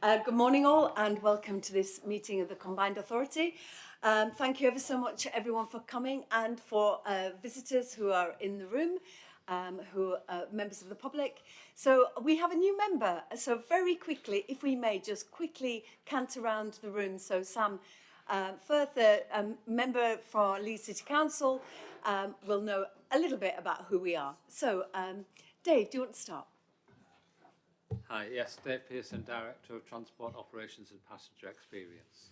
Good morning all and welcome to this meeting of the Combined Authority. Thank you ever so much everyone for coming and for visitors who are in the room, who are members of the public. So we have a new member, so very quickly, if we may just quickly cant around the room. So Sam Firth, a member for Leeds City Council, will know a little bit about who we are. So Dave, do you want to start? Hi, yes, Dave Pearson, Director of Transport Operations and Passenger Experience.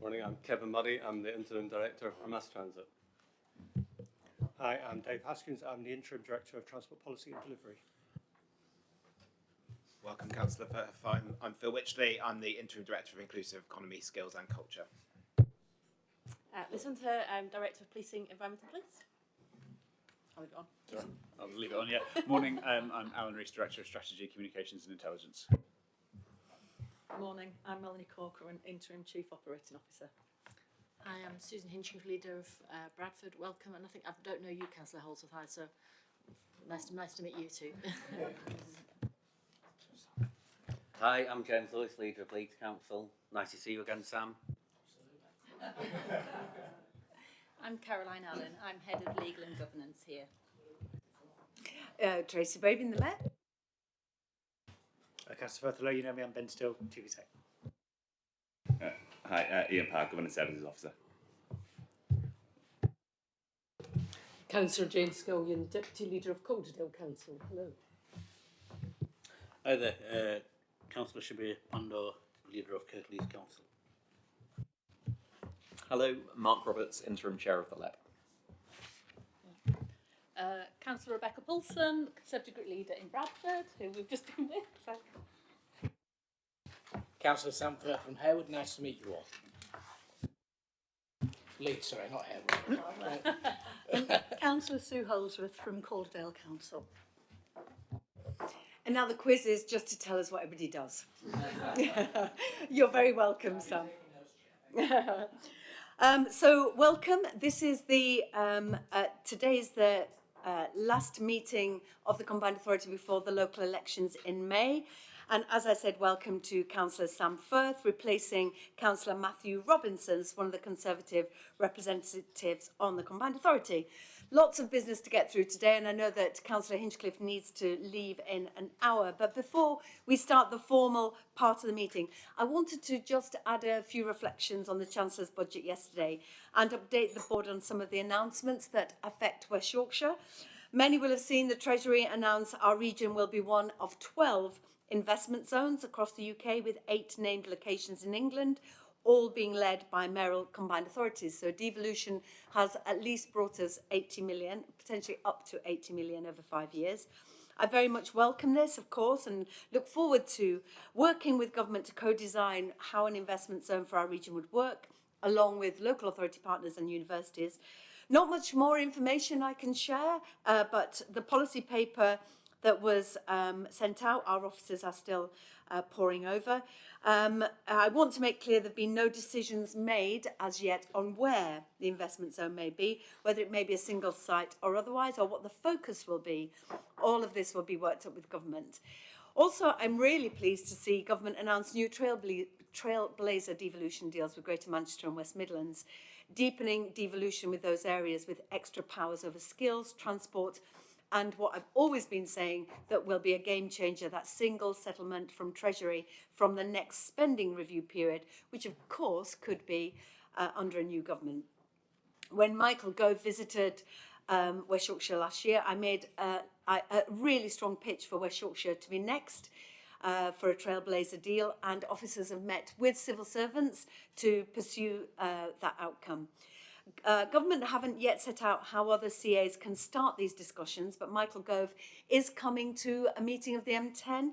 Morning, I'm Kevin Murray. I'm the Interim Director for Mass Transit. Hi, I'm Dave Haskins. I'm the Interim Director of Transport Policy and Delivery. Welcome, Councillor Firth. I'm Phil Witchley. I'm the Interim Director of Inclusive Economy, Skills and Culture. Liz Hunter, I'm Director of Policing, Environment and Police. I'll leave it on. Sorry, I'll leave it on, yeah. Morning, I'm Alan Rees, Director of Strategy, Communications and Intelligence. Morning, I'm Melanie Corker, an Interim Chief Operating Officer. Hi, I'm Susan Hinchcliffe, leader of Bradford. Welcome, and I think I don't know you, Councillor Holsworth, hi, so nice to meet you too. Hi, I'm James Lewis, leader of Leeds Council. Nice to see you again, Sam. I'm Caroline Allen. I'm Head of Legal and Governance here. Tracy Baby, the Met. Councillor Firth, hello, you know me, I'm Ben Still, TV Tech. Hi, Ian Parr, Governance Services Officer. Councillor Jane Scullion, Deputy Leader of Calderdale Council. Hello. Hi there, Councillor Shabir Pandor, Leader of Kirklees Council. Hello, Mark Roberts, Interim Chair of the LEP. Councillor Rebecca Poulsen, Conservative Group Leader in Bradford, who we've just been with. So. Councillor Sam Firth from Harewood, nice to meet you all. Leeds, sorry, not Harewood. Councillor Sue Holsworth from Calderdale Council. And now the quiz is just to tell us what everybody does. You're very welcome, Sam. So welcome. This is the today's the last meeting of the Combined Authority before the local elections in May. And as I said, welcome to Councillor Sam Firth, replacing Councillor Matthew Robinson as one of the Conservative representatives on the Combined Authority. Lots of business to get through today, and I know that Councillor Hinchcliffe needs to leave in an hour. But before we start the formal part of the meeting, I wanted to just add a few reflections on the Chancellor's budget yesterday and update the board on some of the announcements that affect West Yorkshire. Many will have seen the Treasury announce our region will be one of 12 investment zones across the UK, with 8 named locations in England, all being led by mayoral combined authorities. So devolution has at least brought us 80 million, potentially up to 80 million over 5 years. I very much welcome this, of course, and look forward to working with government to co-design how an investment zone for our region would work, along with local authority partners and universities. Not much more information I can share, but the policy paper that was sent out, our officers are still poring over. I want to make clear there have been no decisions made as yet on where the investment zone may be, whether it may be a single site or otherwise, or what the focus will be. All of this will be worked up with government. Also, I'm really pleased to see government announce new trailblazer devolution deals with Greater Manchester and West Midlands, deepening devolution with those areas with extra powers over skills, transport, and what I've always been saying that will be a game changer, that single settlement from Treasury from the next spending review period, which of course could be under a new government. When Michael Gove visited West Yorkshire last year, I made a really strong pitch for West Yorkshire to be next for a trailblazer deal, and officers have met with civil servants to pursue that outcome. Government haven't yet set out how other CAs can start these discussions, but Michael Gove is coming to a meeting of the M10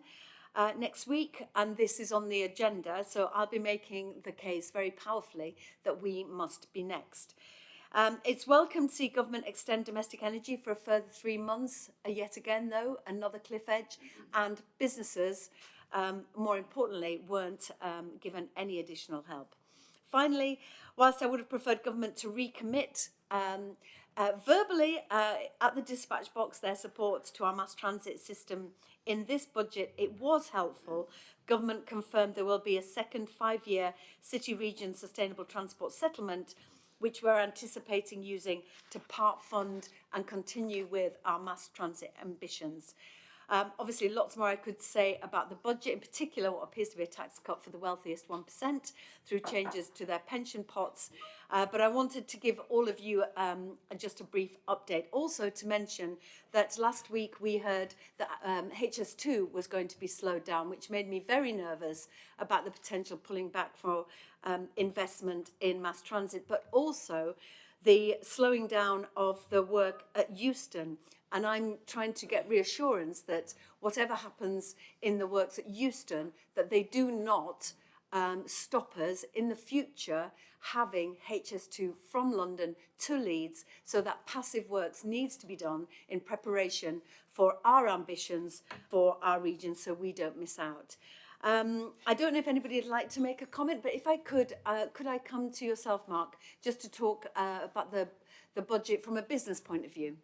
next week, and this is on the agenda, so I'll be making the case very powerfully that we must be next. It's welcome to see government extend domestic energy for a further 3 months, yet again though, another cliff edge, and businesses, more importantly, weren't given any additional help. Finally, whilst I would have preferred government to recommit Verbally, at the dispatch box, their support to our mass transit system in this budget, it was helpful. Government confirmed there will be a second 5-year City Region Sustainable Transport Settlement, which we're anticipating using to part fund and continue with our mass transit ambitions. Obviously, lots more I could say about the budget, in particular what appears to be a tax cut for the wealthiest 1% through changes to their pension pots. But I wanted to give all of you just a brief update. Also to mention that last week we heard that HS2 was going to be slowed down, which made me very nervous about the potential pulling back for investment in mass transit, but also the slowing down of the work at Euston. And I'm trying to get reassurance that whatever happens in the works at Euston, that they do not stop us in the future having HS2 from London to Leeds, so that passive works needs to be done in preparation for our ambitions for our region, so we don't miss out. I don't know if anybody would like to make a comment, but if I could I come to yourself, Mark, just to talk about the budget from a business point of view?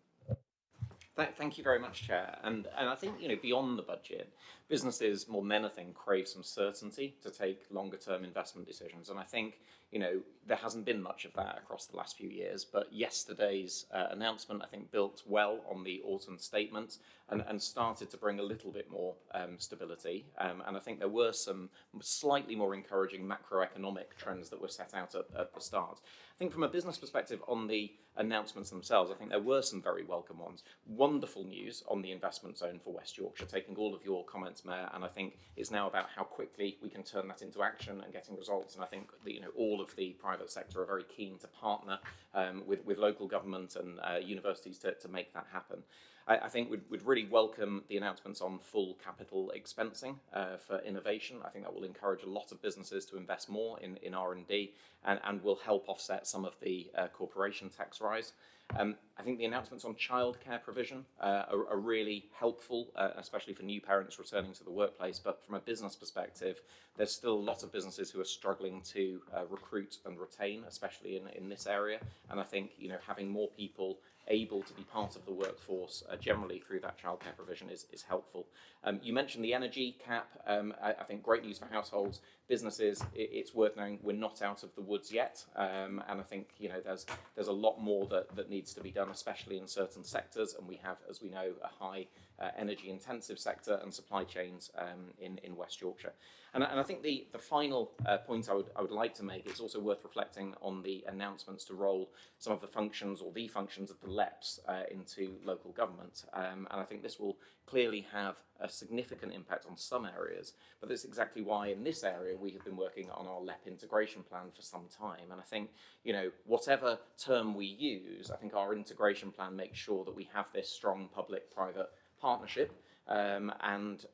Thank you very much, Chair. And I think, you know, beyond the budget, businesses more than anything crave some certainty to take longer term investment decisions. And I think, you know, there hasn't been much of that across the last few years, but yesterday's announcement, I think, built well on the autumn statement and started to bring a little bit more stability. And I think there were some slightly more encouraging macroeconomic trends that were set out at the start. I think from a business perspective on the announcements themselves, I think there were some very welcome ones. Wonderful news on the investment zone for West Yorkshire, taking all of your comments, Mayor, and I think it's now about how quickly we can turn that into action and getting results. And I think that, you know, all of the private sector are very keen to partner with local government and universities to make that happen. I think we'd really welcome the announcements on full capital expensing for innovation. I think that will encourage a lot of businesses to invest more in R&D and will help offset some of the corporation tax rise. I think the announcements on childcare provision are really helpful, especially for new parents returning to the workplace. But from a business perspective, there's still a lot of businesses who are struggling to recruit and retain, especially in this area. And I think, you know, having more people able to be part of the workforce generally through that childcare provision is helpful. You mentioned the energy cap. I think great news for households, businesses. It's worth knowing we're not out of the woods yet, and I think, you know, there's a lot more that needs to be done, especially in certain sectors, and we have, as we know, a high energy intensive sector and supply chains in West Yorkshire. And I think the final point I would like to make, it's also worth reflecting on the announcements to roll some of the functions or the functions of the LEPs into local government. And I think this will clearly have a significant impact on some areas, but that's exactly why in this area we have been working on our LEP integration plan for some time. And I think, you know, whatever term we use, I think our integration plan makes sure that we have this strong public-private partnership. And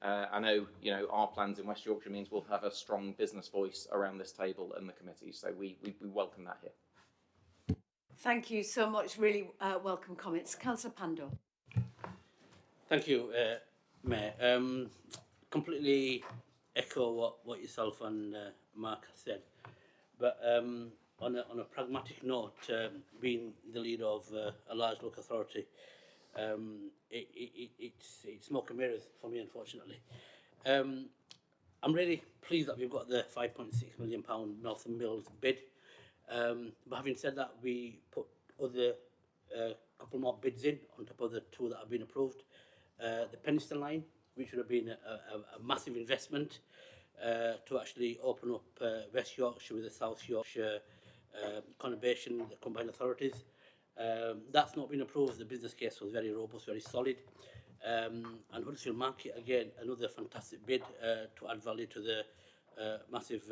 I know, you know, our plans in West Yorkshire means we'll have a strong business voice around this table and the committee, so we welcome that here. Thank you so much. Really welcome comments. Councillor Pandor. Thank you, Mayor. Completely echo what yourself and Mark has said, but on a pragmatic note, being the leader of a large local authority, it's smoke and mirrors for me, unfortunately. I'm really pleased that we've got the £5.6 million Northern Mills bid. But having said that, we put other couple more bids in on top of the two that have been approved. The Penistone line, which would have been a massive investment to actually open up West Yorkshire with the South Yorkshire conurbation, the combined authorities. That's not been approved. The business case was very robust, very solid. And Huddersfield Market, again, another fantastic bid to add value to the massive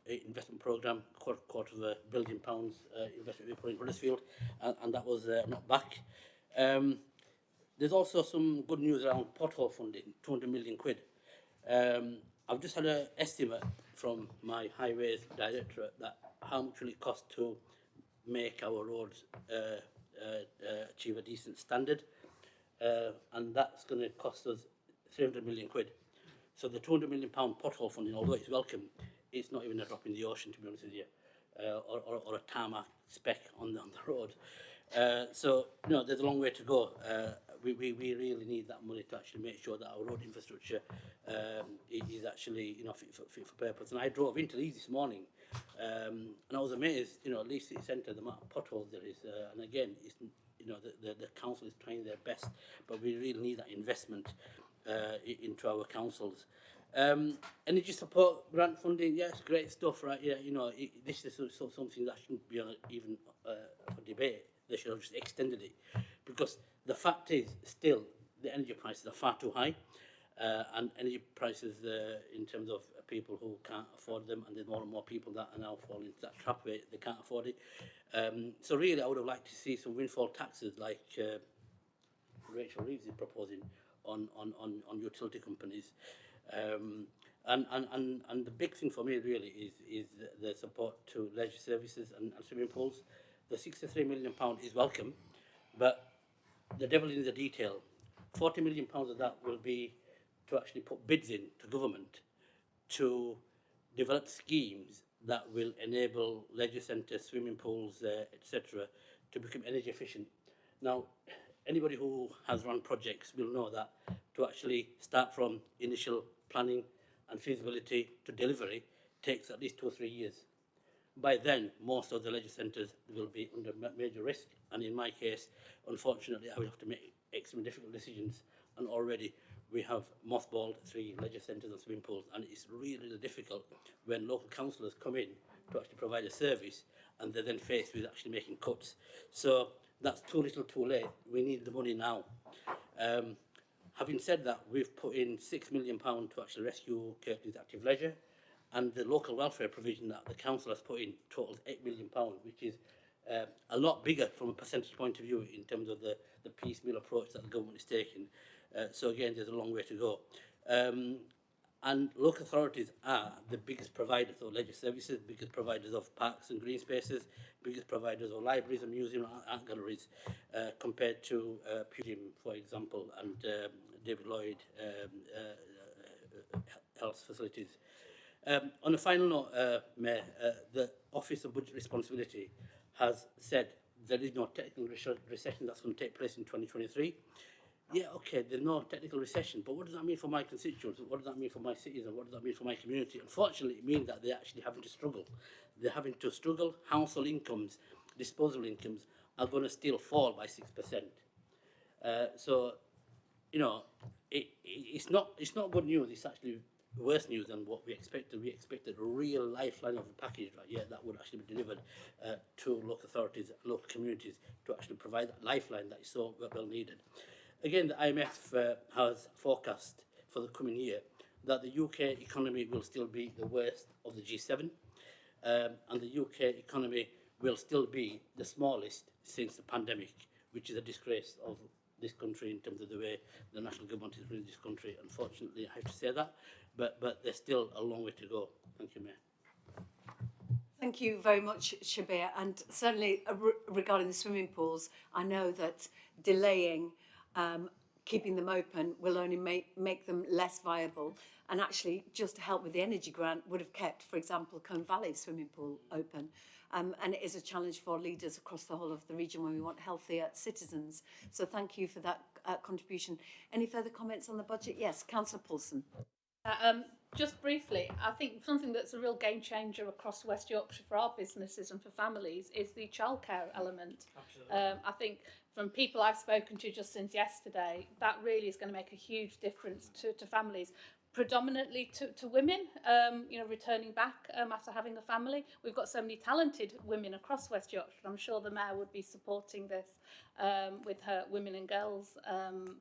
investment programme, £250 million investment we put in Huddersfield, and that was not back. There's also some good news around pothole funding, 200 million quid. I've just had an estimate from my highways directorate that how much will it cost to make our roads achieve a decent standard, and that's going to cost us 300 million quid. So the 200 million pound pothole funding, although it's welcome, it's not even a drop in the ocean, to be honest with you, or a tarmac speck on the road. So, there's a long way to go. We really need that money to actually make sure that our road infrastructure is actually, fit for purpose. And I drove into Leeds this morning, and I was amazed, Leeds City Centre, the amount of potholes there is. And again, it's, the council is trying their best, but we really need that investment into our councils. Energy support grant funding, yes, great stuff, right? Yeah, this is something that shouldn't be even for debate. They should have just extended it, because the fact is still the energy prices are far too high, and energy prices in terms of people who can't afford them, and there's more and more people that are now falling into that trap where they can't afford it. So really, I would have liked to see some windfall taxes like Rachel Reeves is proposing on utility companies. And the big thing for me really is the support to leisure services and swimming pools. The £63 million is welcome, but the devil is in the detail. £40 million of that will be to actually put bids in to government to develop schemes that will enable leisure centres, swimming pools, etc., to become energy efficient. Now, anybody who has run projects will know that to actually start from initial planning and feasibility to delivery takes at least 2 or 3 years. By then, most of the leisure centres will be under major risk, and in my case, unfortunately, I will have to make extremely difficult decisions, and already we have mothballed 3 leisure centres and swimming pools, and it's really, really difficult when local councillors come in to actually provide a service, and they're then faced with actually making cuts. So that's too little too late. We need the money now. Having said that, we've put in £6 million to actually rescue Kirklees Active Leisure, and the local welfare provision that the council has put in totals £8 million, which is a lot bigger from a percentage point of view in terms of the piecemeal approach that the government is taking. So again, there's a long way to go. And local authorities are the biggest providers of leisure services, biggest providers of parks and green spaces, biggest providers of libraries and museums and art galleries, compared to Pudim, for example, and David Lloyd health facilities. On a final note, Mayor, the Office of Budget Responsibility has said there is no technical recession that's going to take place in 2023. Yeah, okay, there's no technical recession, but what does that mean for my constituents? What does that mean for my citizens? What does that mean for my community? Unfortunately, it means that they're actually having to struggle. They're having to struggle. Household incomes, disposable incomes are going to still fall by 6%. So, it's not good news. It's actually worse news than what we expected. We expected a real lifeline of the package, right? Yeah, that would actually be delivered to local authorities, local communities, to actually provide that lifeline that is so well needed. Again, the IMF has forecast for the coming year that the UK economy will still be the worst of the G7, and the UK economy will still be the smallest since the pandemic, which is a disgrace of this country in terms of the way the national government is running this country. Unfortunately, I have to say that, but there's still a long way to go. Thank you, Mayor. Thank you very much, Shabir. And certainly regarding the swimming pools, I know that delaying keeping them open will only make them less viable. And actually, just to help with the energy grant, would have kept, for example, Combe Valley swimming pool open. And it is a challenge for leaders across the whole of the region when we want healthier citizens. So thank you for that contribution. Any further comments on the budget? Yes, Councillor Paulson. Just briefly, I think something that's a real game changer across West Yorkshire for our businesses and for families is the childcare element. I think from people I've spoken to just since yesterday, that really is going to make a huge difference to families. Predominantly to women, returning back after having a family. We've got so many talented women across West Yorkshire. I'm sure the Mayor would be supporting this with her women and girls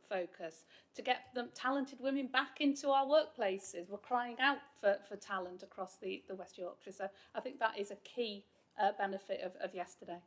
focus to get them talented women back into our workplaces. We're crying out for talent across the West Yorkshire. So I think that is a key benefit of yesterday.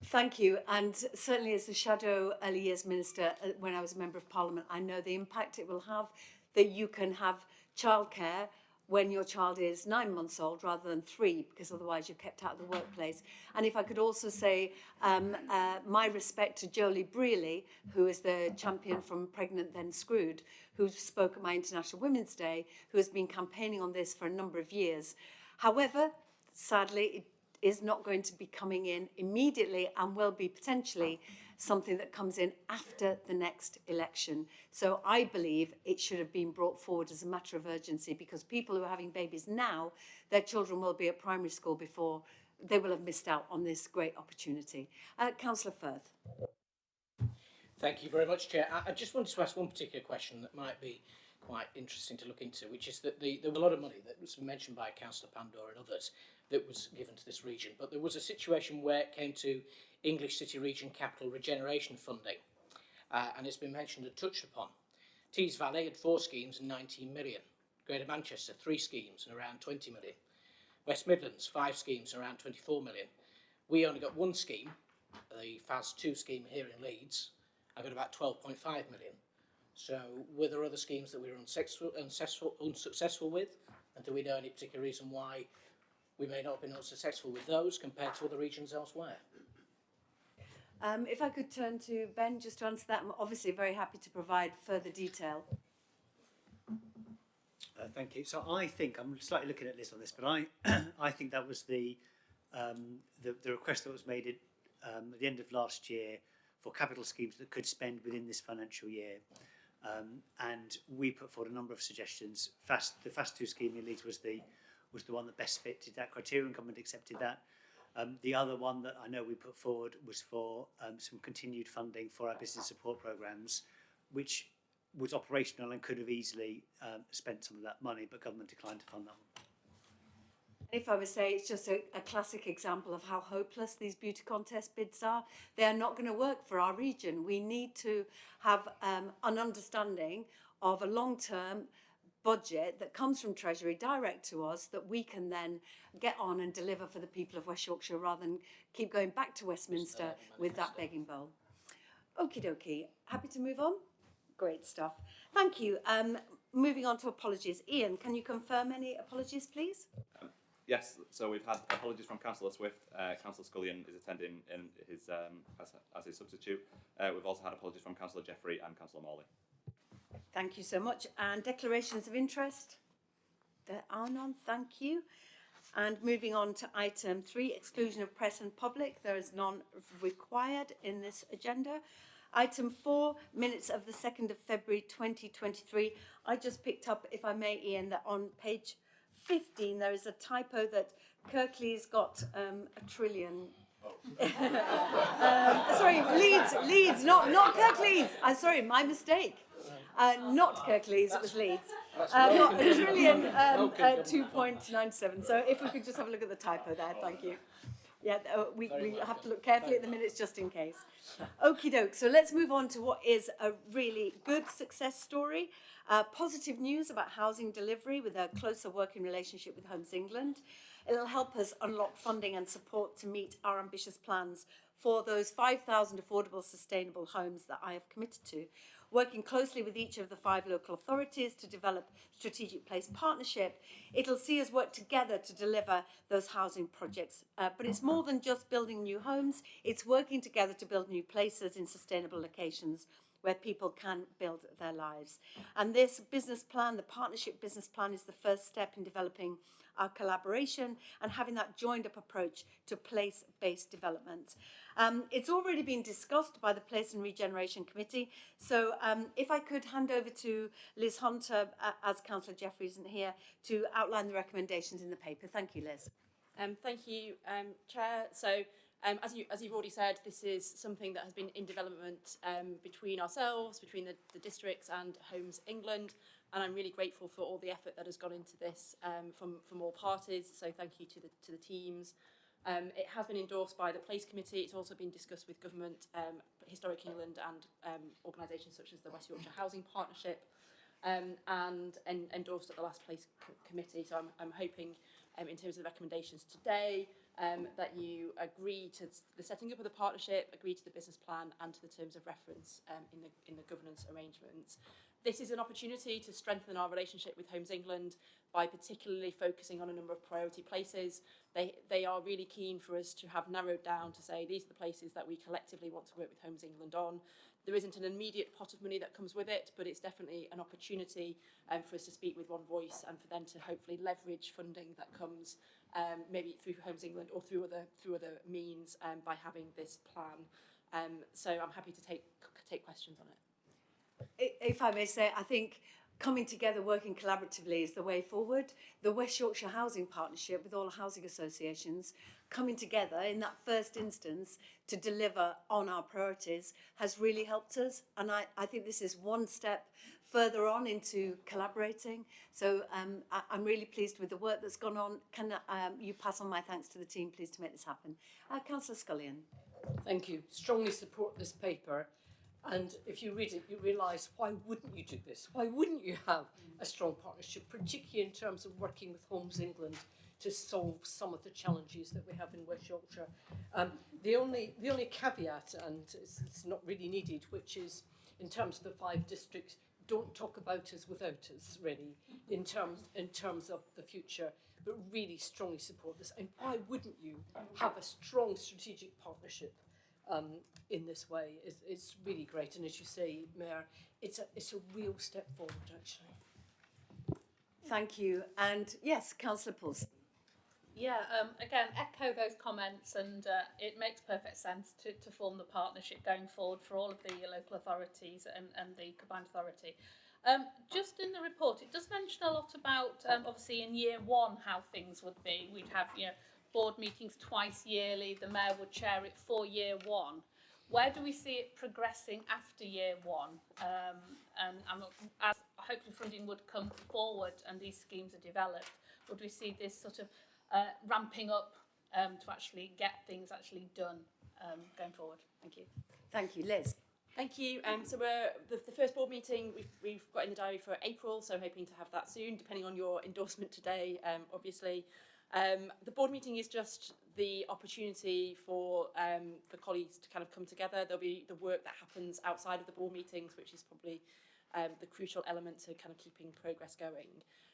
Thank you. And certainly as the Shadow Early Years Minister, when I was a Member of Parliament, I know the impact it will have, that you can have childcare when your child is 9 months old rather than 3, because otherwise you're kept out of the workplace. And if I could also say my respect to Jolie Brearley, who is the champion from Pregnant Then Screwed, who spoke at my International Women's Day, who has been campaigning on this for a number of years. However, sadly, is not going to be coming in immediately and will be potentially something that comes in after the next election. So I believe it should have been brought forward as a matter of urgency, because people who are having babies now, their children will be at primary school before they will have missed out on this great opportunity. Councillor Firth. Thank you very much, Chair. I just wanted to ask one particular question that might be quite interesting to look into, which is that there was a lot of money that was mentioned by Councillor Pandora and others that was given to this region, but there was a situation where it came to English City Region Capital Regeneration Funding, and it's been mentioned and touched upon. Tees Valley had 4 schemes and 19 million. Greater Manchester, 3 schemes and around 20 million. West Midlands, 5 schemes and around 24 million. We only got 1 scheme, the FAS 2 scheme here in Leeds. I got about 12.5 million. So were there other schemes that we were unsuccessful with? And do we know any particular reason why we may not have been unsuccessful with those compared to other regions elsewhere? If I could turn to Ben just to answer that, I'm obviously very happy to provide further detail. Thank you. So I think, I'm slightly looking at Liz on this, but I think that was the request that was made at the end of last year for capital schemes that could spend within this financial year. And we put forward a number of suggestions. The FAST 2 scheme in Leeds was the one that best fitted that criteria, and government accepted that. The other one that I know we put forward was for some continued funding for our business support programmes, which was operational and could have easily spent some of that money, but government declined to fund that one. If I would say, it's just a classic example of how hopeless these beauty contest bids are. They are not going to work for our region. We need to have an understanding of a long-term budget that comes from Treasury direct to us that we can then get on and deliver for the people of West Yorkshire, rather than keep going back to Westminster with that begging bowl. Okie dokie. Happy to move on? Great stuff. Thank you. Moving on to apologies. Ian, can you confirm any apologies, please? Yes, so we've had apologies from Councillor Swift. Councillor Scullion is attending in his as his substitute. We've also had apologies from Councillor Jeffrey and Councillor Morley. Thank you so much. And declarations of interest? There are none. Thank you. And moving on to item 3, exclusion of press and public. There is none required in this agenda. Item 4, minutes of the 2nd of February 2023. I just picked up, if I may, Ian, that on page 15 there is a typo that Kirklees got a trillion. Sorry, Leeds, not Kirklees. Sorry, my mistake. Not Kirklees, it was Leeds. Not a trillion, 2.97. So if we could just have a look at the typo there, thank you. Yeah, we have to look carefully at the minutes just in case. Okie doke. So let's move on to what is a really good success story. Positive news about housing delivery with a closer working relationship with Homes England. It'll help us unlock funding and support to meet our ambitious plans for those 5,000 affordable, sustainable homes that I have committed to. Working closely with each of the 5 local authorities to develop strategic place partnership, it'll see us work together to deliver those housing projects. But it's more than just building new homes, it's working together to build new places in sustainable locations where people can build their lives. And this business plan, the partnership business plan, is the first step in developing our collaboration and having that joined up approach to place-based development. It's already been discussed by the Place and Regeneration Committee. So if I could hand over to Liz Hunter, as Councillor Jeffrey isn't here, to outline the recommendations in the paper. Thank you, Liz. Thank you, Chair. So as you've already said, this is something that has been in development between ourselves, between the districts and Homes England. And I'm really grateful for all the effort that has gone into this from all parties. So thank you to the teams. It has been endorsed by the Place Committee. It's also been discussed with government, Historic England and organisations such as the West Yorkshire Housing Partnership and endorsed at the last Place Committee. So I'm hoping in terms of the recommendations today that you agree to the setting up of the partnership, agree to the business plan and to the terms of reference in the governance arrangements. This is an opportunity to strengthen our relationship with Homes England by particularly focusing on a number of priority places. They are really keen for us to have narrowed down to say these are the places that we collectively want to work with Homes England on. There isn't an immediate pot of money that comes with it, but it's definitely an opportunity for us to speak with one voice and for them to hopefully leverage funding that comes maybe through Homes England or through other means by having this plan. So I'm happy to take questions on it. If I may say, I think coming together, working collaboratively is the way forward. The West Yorkshire Housing Partnership with all the housing associations coming together in that first instance to deliver on our priorities has really helped us. And I think this is one step further on into collaborating. So I'm really pleased with the work that's gone on. Can you pass on my thanks to the team, please, to make this happen. Councillor Scullion. Thank you. Strongly support this paper. And if you read it, you realise, why wouldn't you do this? Why wouldn't you have a strong partnership, particularly in terms of working with Homes England to solve some of the challenges that we have in West Yorkshire? The only caveat, and it's not really needed, which is in terms of the 5 districts, don't talk about us without us, really, in terms of the future, but really strongly support this. And why wouldn't you have a strong strategic partnership in this way? It's really great, and as you say, Mayor, it's a real step forward, actually. Thank you. And yes, Councillor Paulson. Yeah, again, echo those comments, and it makes perfect sense to form the partnership going forward for all of the local authorities and the combined authority. Just in the report, it does mention a lot about, obviously in year 1, how things would be. We'd have, board meetings twice yearly, the Mayor would chair it for year 1. Where do we see it progressing after year 1? And as hopefully funding would come forward and these schemes are developed, would we see this sort of ramping up to actually get things actually done going forward? Thank you. Thank you. Liz. Thank you. So we're the first board meeting we've got in the diary for April, so hoping to have that soon, depending on your endorsement today, obviously. The board meeting is just the opportunity for colleagues to kind of come together. There'll be the work that happens outside of the board meetings, which is probably the crucial element to kind of keeping progress going.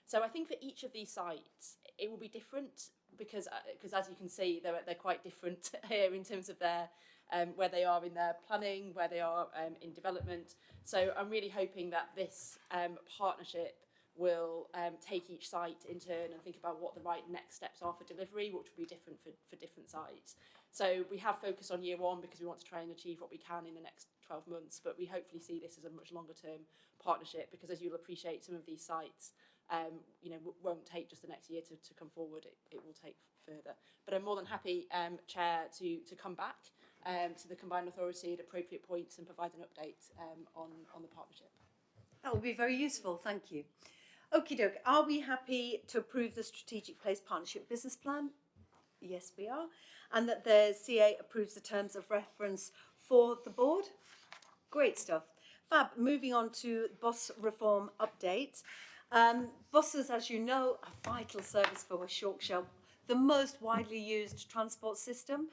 So I think for each of these sites, it will be different because as you can see, they're quite different here in terms of their where they are in their planning, where they are in development. So I'm really hoping that this partnership will take each site in turn and think about what the right next steps are for delivery, which will be different for different sites. So we have focused on year 1 because we want to try and achieve what we can in the next 12 months, but we hopefully see this as a much longer term partnership because, as you'll appreciate, some of these sites won't take just the next year to come forward. It will take further. But I'm more than happy, Chair, to come back to the Combined Authority at appropriate points and provide an update on the partnership. That will be very useful. Thank you. Okie doke. Are we happy to approve the Strategic Place Partnership Business Plan? Yes, we are. And that the CA approves the terms of reference for the board? Great stuff. Fab. Moving on to bus reform update. Buses, as you know, are a vital service for West Yorkshire, the most widely used transport system.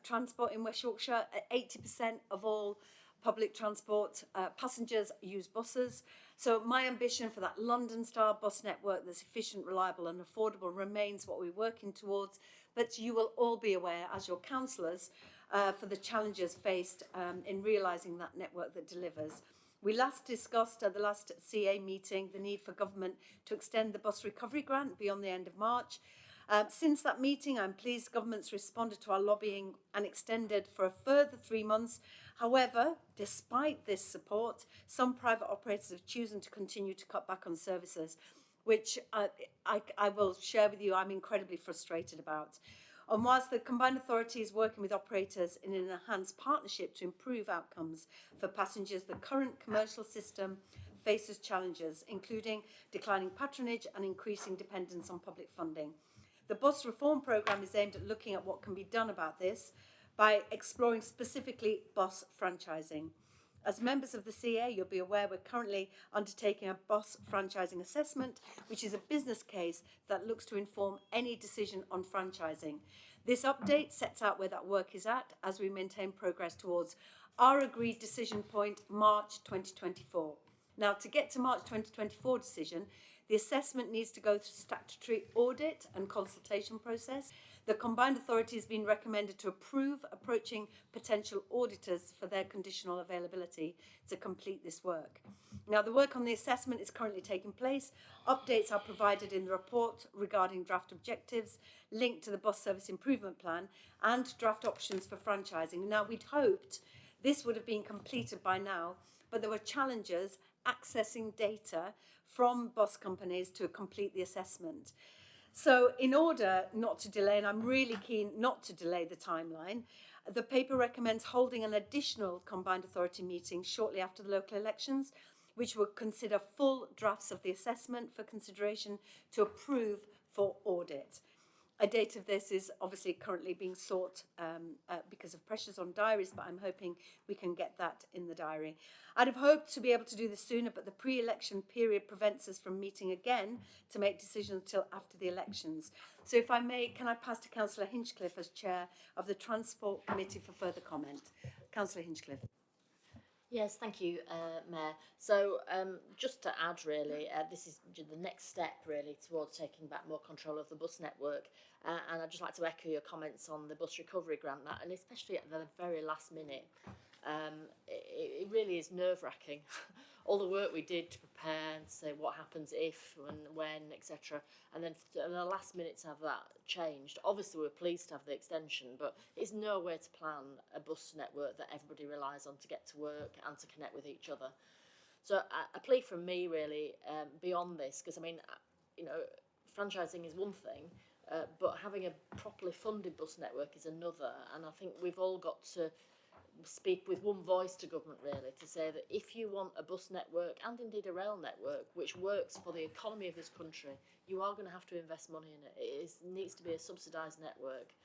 Transport in West Yorkshire, 80% of all public transport passengers use buses. So my ambition for that London-style bus network that's efficient, reliable and affordable remains what we're working towards. But you will all be aware, as your councillors, for the challenges faced in realising that network that delivers. We last discussed at the last CA meeting the need for government to extend the bus recovery grant beyond the end of March. Since that meeting, I'm pleased government's responded to our lobbying and extended for a further 3 months. However, despite this support, some private operators have chosen to continue to cut back on services, which I will share with you I'm incredibly frustrated about. And whilst the Combined Authority is working with operators in an enhanced partnership to improve outcomes for passengers, the current commercial system faces challenges, including declining patronage and increasing dependence on public funding. The bus reform programme is aimed at looking at what can be done about this by exploring specifically bus franchising. As members of the CA, you'll be aware we're currently undertaking a bus franchising assessment, which is a business case that looks to inform any decision on franchising. This update sets out where that work is at as we maintain progress towards our agreed decision point, March 2024. Now, to get to March 2024 decision, the assessment needs to go through statutory audit and consultation process. The Combined Authority has been recommended to approve approaching potential auditors for their conditional availability to complete this work. Now, the work on the assessment is currently taking place. Updates are provided in the report regarding draft objectives, linked to the bus service improvement plan, and draft options for franchising. Now, we'd hoped this would have been completed by now, but there were challenges accessing data from bus companies to complete the assessment. So in order not to delay, and I'm really keen not to delay the timeline, the paper recommends holding an additional Combined Authority meeting shortly after the local elections, which will consider full drafts of the assessment for consideration to approve for audit. A date of this is obviously currently being sought because of pressures on diaries, but I'm hoping we can get that in the diary. I'd have hoped to be able to do this sooner, but the pre-election period prevents us from meeting again to make decisions until after the elections. So if I may, can I pass to Councillor Hinchcliffe as Chair of the Transport Committee for further comment? Councillor Hinchcliffe. Yes, thank you, Mayor. So just to add really, this is the next step really towards taking back more control of the bus network. And I'd just like to echo your comments on the bus recovery grant, and especially at the very last minute. It really is nerve-wracking. All the work we did to prepare and say what happens if and when, etc. And then at the last minute to have that changed. Obviously, we're pleased to have the extension, but it's no way to plan a bus network that everybody relies on to get to work and to connect with each other. So a plea from me really beyond this, because I mean, you know, franchising is one thing, but having a properly funded bus network is another. And I think we've all got to speak with one voice to government really to say that if you want a bus network and indeed a rail network which works for the economy of this country, you are going to have to invest money in it. It needs to be a subsidised network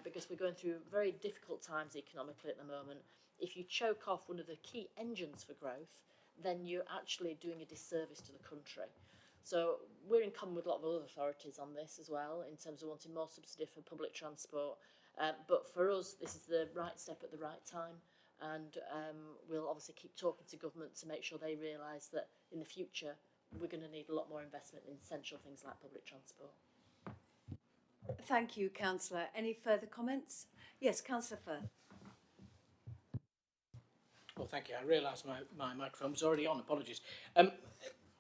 because we're going through very difficult times economically at the moment. If you choke off one of the key engines for growth, then you're actually doing a disservice to the country. So we're in common with a lot of other authorities on this as well in terms of wanting more subsidy for public transport. But for us, this is the right step at the right time, and we'll obviously keep talking to government to make sure they realise that in the future we're going to need a lot more investment in essential things like public transport. Thank you, Councillor. Any further comments? Yes, Councillor Firth. Well, thank you. I realised my microphone was already on. Apologies.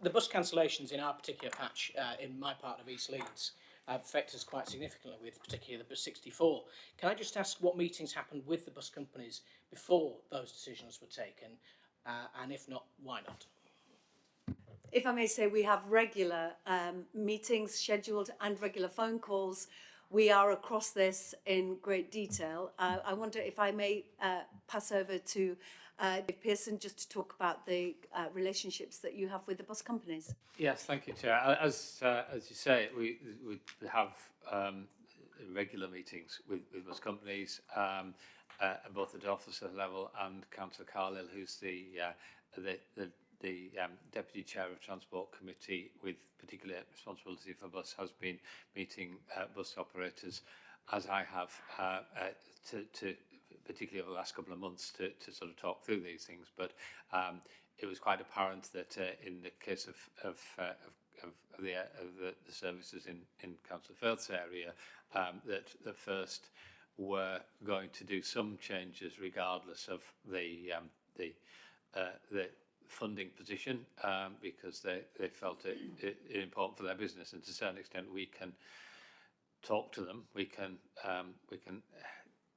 The bus cancellations in our particular patch in my part of East Leeds affect us quite significantly, with particularly the bus 64. Can I just ask what meetings happened with the bus companies before those decisions were taken, and if not, why not? If I may say, we have regular meetings scheduled and regular phone calls. We are across this in great detail. I wonder if I may pass over to Dave Pearson just to talk about the relationships that you have with the bus companies. Yes, thank you, Chair. As you say, we have regular meetings with bus companies, both at officer level, and Councillor Carlill, who's the Deputy Chair of Transport Committee with particular responsibility for bus, has been meeting bus operators, as I have, to particularly over the last couple of months to sort of talk through these things. But it was quite apparent that in the case of the services in Councillor Firth's area, that the first were going to do some changes regardless of the funding position, because they felt it important for their business, and to a certain extent we can talk to them, we can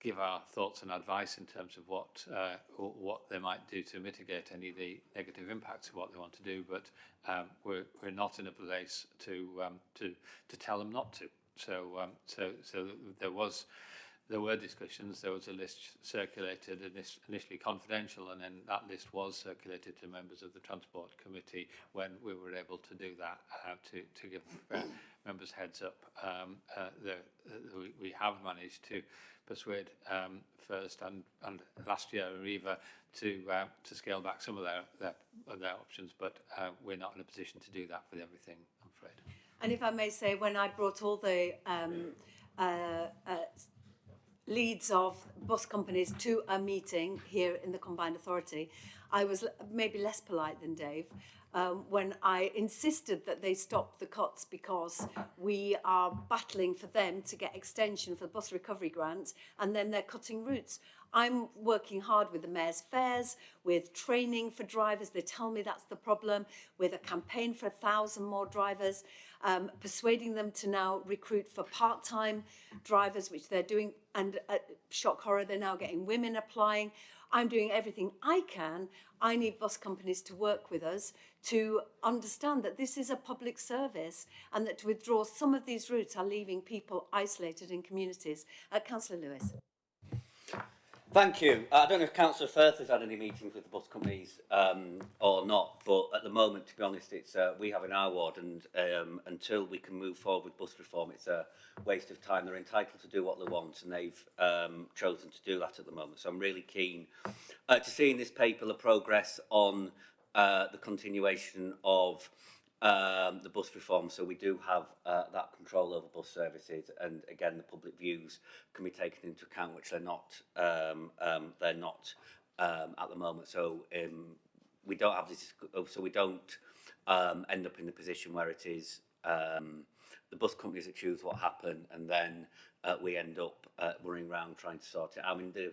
give our thoughts and advice in terms of what they might do to mitigate any of the negative impacts of what they want to do, but we're not in a place to tell them not to. So there were discussions. There was a list circulated, initially confidential, and then that list was circulated to members of the Transport Committee when we were able to do that, to give members heads up. We have managed to persuade First and last year Arriva to scale back some of their options, but we're not in a position to do that with everything, I'm afraid. leads of bus companies to a meeting here in the Combined Authority, I was maybe less polite than Dave when I insisted that they stop the cuts because we are battling for them to get extension for the bus recovery grant, and then they're cutting routes. I'm working hard with the Mayor's Fairs, with training for drivers. They tell me that's the problem, with a campaign for 1,000 more drivers, persuading them to now recruit for part-time drivers, which they're doing, and shock horror, they're now getting women applying. I'm doing everything I can. I need bus companies to work with us to understand that this is a public service and that to withdraw some of these routes are leaving people isolated in communities. Councillor Lewis. Thank you. I don't know if Councillor Firth has had any meetings with the bus companies or not, but at the moment, to be honest, it's we have in our ward, and until we can move forward with bus reform, it's a waste of time. They're entitled to do what they want, and they've chosen to do that at the moment. So I'm really keen to see in this paper the progress on the continuation of the bus reform, so we do have that control over bus services, and again the public views can be taken into account, which they're not at the moment. So we don't have this, so we don't end up in the position where it is the bus companies that choose what happen, and then we end up running around trying to sort it. I mean the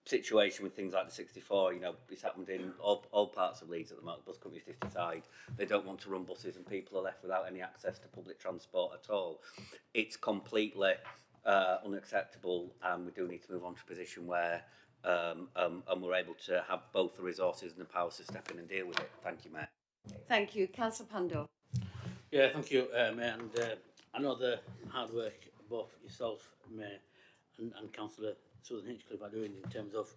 situation with things like the 64, you know, it's happened in all parts of Leeds at the moment. Bus companies just decide they don't want to run buses, and people are left without any access to public transport at all. It's completely unacceptable, and we do need to move on to a position where and we're able to have both the resources and the powers to step in and deal with it. Thank you, Mayor. Thank you. Councillor Pandor. Yeah, thank you, Mayor. And I know the hard work both yourself, Mayor, and Councillor Susan Hinchcliffe are doing in terms of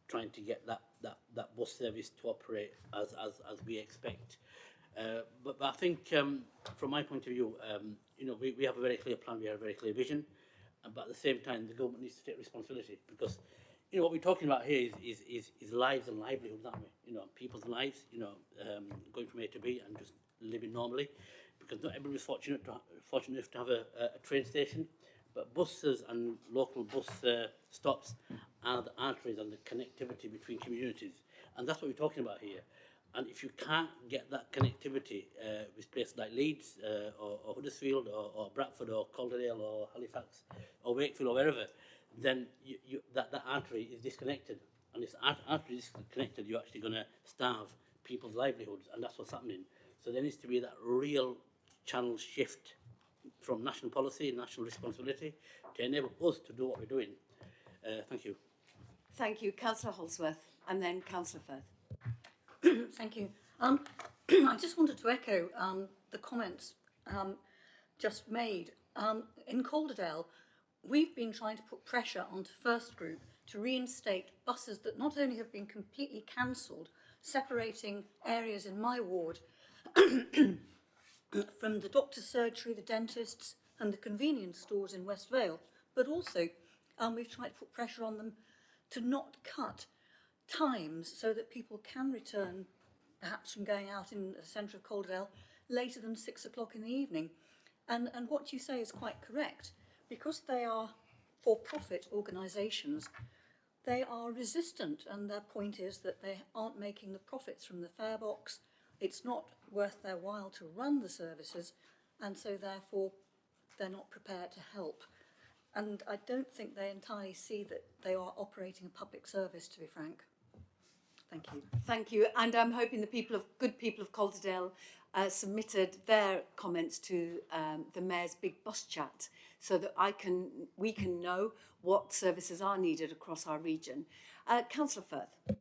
trying to get that bus service to operate as we expect. But I think from my point of view, you know, we have a very clear plan, we have a very clear vision, but at the same time the government needs to take responsibility, because you know what we're talking about here is lives and livelihoods, aren't we? You know, people's lives, you know, going from A to B and just living normally, because not everybody's fortunate enough to have a train station. But buses and local bus stops are the arteries and the connectivity between communities. And that's what we're talking about here. And if you can't get that connectivity with places like Leeds or Huddersfield or Bradford or Calderdale or Halifax or Wakefield or wherever, then that artery is disconnected. And if the artery is disconnected, you're actually going to starve people's livelihoods. And that's what's happening. So there needs to be that real channel shift from national policy and national responsibility to enable us to do what we're doing. Thank you. Thank you. Councillor Holsworth, and then Councillor Firth. Thank you. I just wanted to echo the comments just made. In Calderdale, we've been trying to put pressure onto First Group to reinstate buses that not only have been completely cancelled, separating areas in my ward from the doctor's surgery, the dentists and the convenience stores in West Vale, but also we've tried to put pressure on them to not cut times so that people can return perhaps from going out in the centre of Calderdale later than 6 o'clock in the evening. And what you say is quite correct. Because they are for-profit organisations, they are resistant, and their point is that they aren't making the profits from the fare box. It's not worth their while to run the services, and so therefore they're not prepared to help. And I don't think they entirely see that they are operating a public service, to be frank. Thank you. Thank you. And I'm hoping the good people of Calderdale submitted their comments to the Mayor's Big Bus Chat, so that we can know what services are needed across our region. Councillor Firth.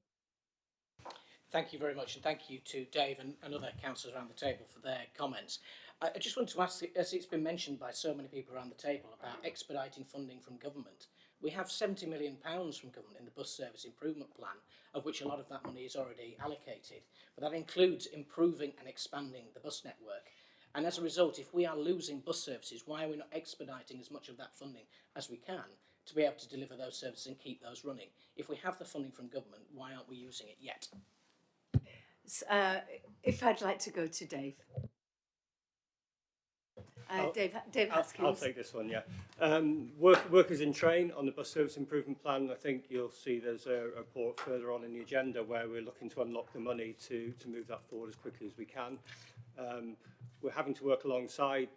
Thank you very much, and thank you to Dave and other councillors around the table for their comments. I just wanted to ask, as it's been mentioned by so many people around the table, about expediting funding from government. We have £70 million from government in the bus service improvement plan, of which a lot of that money is already allocated. But that includes improving and expanding the bus network. And as a result, if we are losing bus services, why are we not expediting as much of that funding as we can to be able to deliver those services and keep those running? If we have the funding from government, why aren't we using it yet? If I'd like to go to Dave. Dave I'll Haskins. take this one, yeah. Workers in train on the bus service improvement plan. I think you'll see there's a report further on in the agenda where we're looking to unlock the money to move that forward as quickly as we can. We're having to work alongside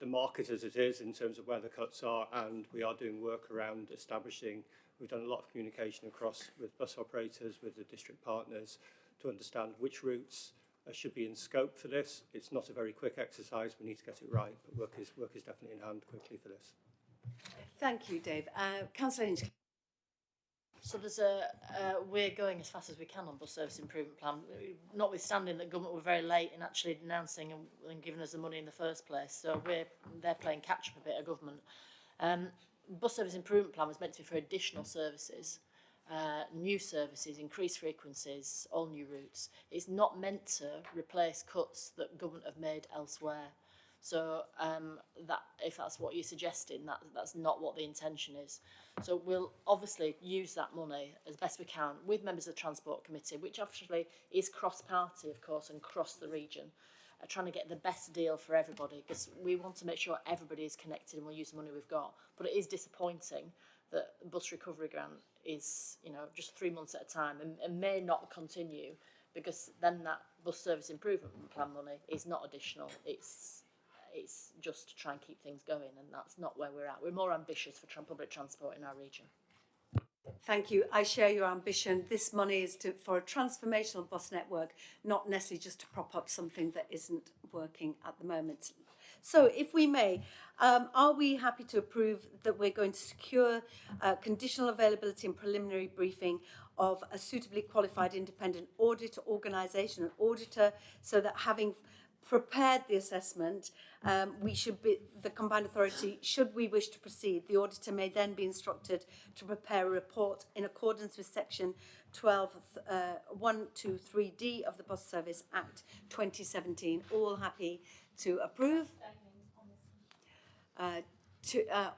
the market as it is in terms of where the cuts are, and we are doing work around establishing. We've done a lot of communication across with bus operators, with the district partners, to understand which routes should be in scope for this. It's not a very quick exercise. We need to get it right, but work is definitely in hand quickly for this. Thank you, Dave. Councillor Hinchcliffe. So there's we're going as fast as we can on bus service improvement plan, notwithstanding that government were very late in actually announcing and giving us the money in the first place. So they're playing catch up a bit of government. Bus service improvement plan was meant to be for additional services, new services, increased frequencies, all new routes. It's not meant to replace cuts that government have made elsewhere. So that if that's what you're suggesting, that's not what the intention is. So we'll obviously use that money as best we can with members of the Transport Committee, which actually is cross-party, of course, and cross the region, trying to get the best deal for everybody, because we want to make sure everybody is connected and we'll use the money we've got. But it is disappointing that bus recovery grant is, just 3 months at a time and may not continue, because then that bus service improvement plan money is not additional. It's just to try and keep things going, and that's not where we're at. We're more ambitious for public transport in our region. Thank you. I share your ambition. This money is for a transformational bus network, not necessarily just to prop up something that isn't working at the moment. So, if we may, are we happy to approve that we're going to secure conditional availability and preliminary briefing of a suitably qualified independent audit organisation, an auditor, so that having prepared the assessment, the combined authority, should we wish to proceed, the auditor may then be instructed to prepare a report in accordance with section 123D of the Bus Service Act 2017. All happy to approve?